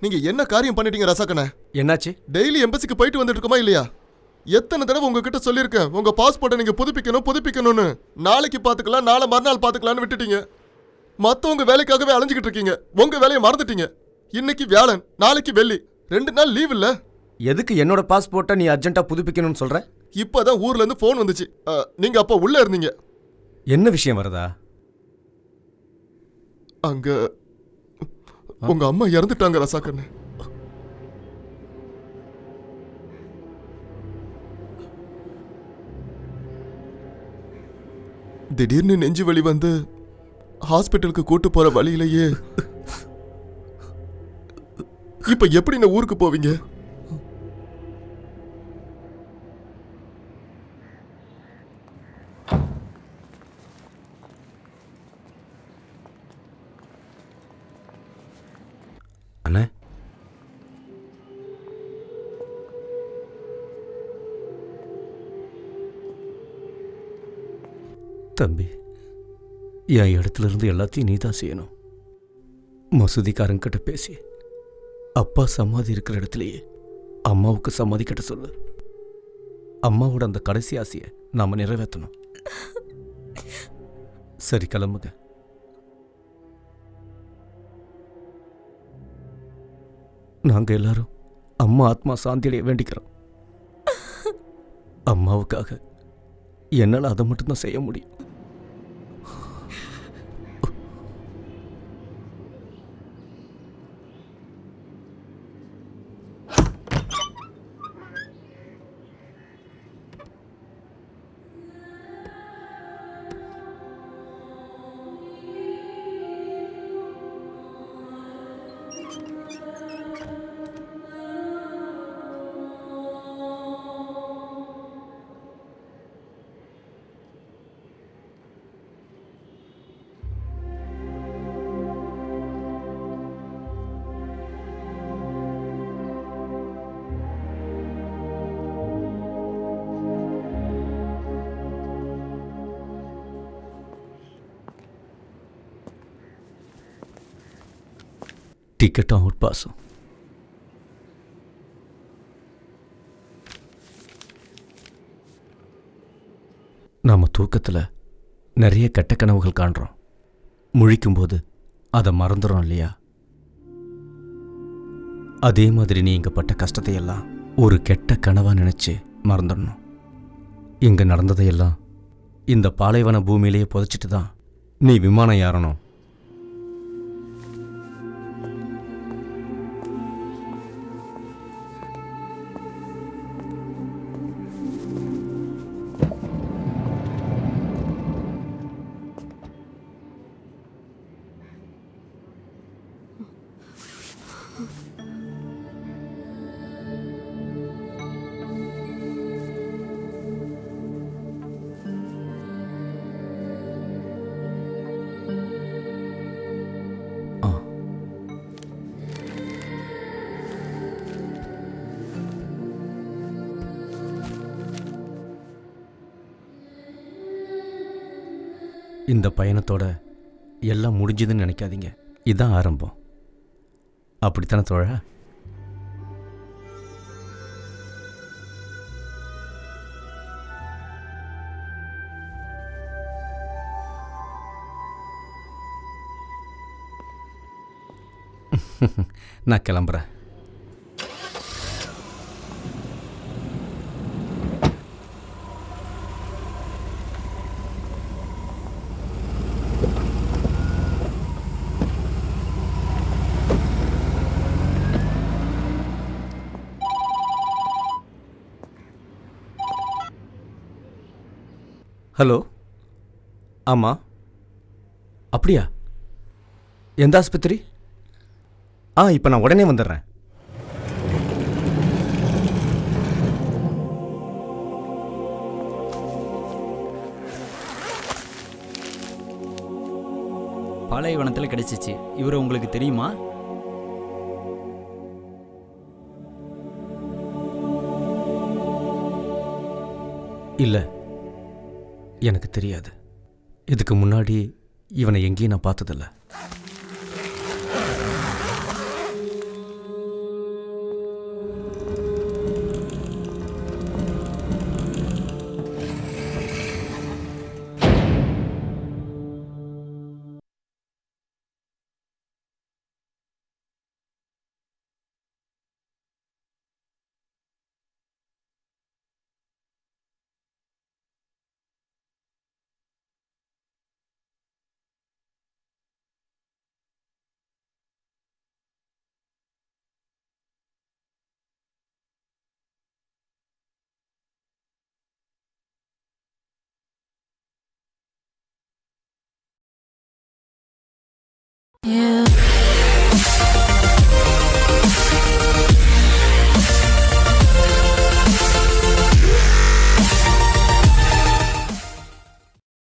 நீங்க என்ன காரியம் பண்ணிட்டீங்க ரசாக்கண்ணே? என்னாச்சு? டெய்லி எம்பசிக்கு போயிட்டு வந்துட்டு இருக்கோமா இல்லையா? எத்தனை தடவை உங்ககிட்ட சொல்லியிருக்கேன் உங்க பாஸ்போர்ட்டை நீங்க புதுப்பிக்கணும்னு. நாளைக்கு பாத்துக்கலாம், நாளை மறுநாள் பாத்துக்கலாம்னு விட்டுட்டீங்க. மத்தவங்க வேலைக்காகவே அலைஞ்சிக்கிட்டு இருக்கீங்க. உங்க வேலையை மறந்துட்டீங்க. இன்னைக்கு வியாழன், நாளைக்கு வெள்ளி, 2 நாள் லீவ் இல்ல. எதுக்கு என்னோட பாஸ்போர்ட்டை நீ அர்ஜென்ட்டா புதுப்பிக்கணும்னு சொல்ற? இப்பதான் ஊர்ல இருந்து போன் வந்துச்சு. நீங்க அப்ப உள்ள இருந்தீங்க. என்ன விஷயம் வருதா? அங்க உங்க அம்மா இறந்துட்டாங்க ரசாக்கண்ணே. திடீர்னு நெஞ்சு வலி வந்து ஹாஸ்பிட்டலுக்கு கூட்டு போற வழியிலேயே இப்ப எப்படி நான் ஊருக்கு போவீங்க? அண்ணே, தம்பி, என் இடத்துல இருந்து எல்லாத்தையும் நீ தான் செய்யணும். மசூதிக்காரங்கிட்ட பேசி அப்பா சமாதி இருக்கிற இடத்துலையே அம்மாவுக்கு சமாதி கட்ட சொல்லு. அம்மாவோட அந்த கடைசி ஆசையை நாம நிறைவேற்றணும். சரி, கிளம்புங்க. நாங்க எல்லாரும் அம்மா ஆத்மா சாந்தியடைய வேண்டிக்கிறோம். அம்மாவுக்காக என்னால் அதை மட்டும்தான் செய்ய முடியும். டிக்கெட்டும் அவுட் பாஸும். நாம் தூக்கத்தில் நிறைய கெட்ட கனவுகள் காண்றோம். முழிக்கும்போது அதை மறந்துடும் இல்லையா? அதே மாதிரி நீ இங்கே பட்ட கஷ்டத்தையெல்லாம் ஒரு கெட்ட கனவாக நினச்சி மறந்துடணும். இங்கே நடந்ததையெல்லாம் இந்த பாலைவன பூமியிலேயே புதைச்சிட்டு தான் நீ விமானம் ஏறணும். இந்த பயணத்தோட எல்லாம் முடிஞ்சதுன்னு நினைக்காதீங்க. இதுதான் ஆரம்பம். அப்படித்தானே தோழா? நான் கிளம்புறேன். ஹலோ, ஆமாம். அப்படியா? எந்த ஆஸ்பத்திரி? இப்போ நான் உடனே வந்துடுறேன். பாலைவனத்தில் கிடைச்சிச்சு. இவர் உங்களுக்கு தெரியுமா? இல்லை, எனக்கு தெரியாது. இதுக்கு முன்னாடி இவனை எங்கேயும் நான் பார்த்ததில்ல. Yeah.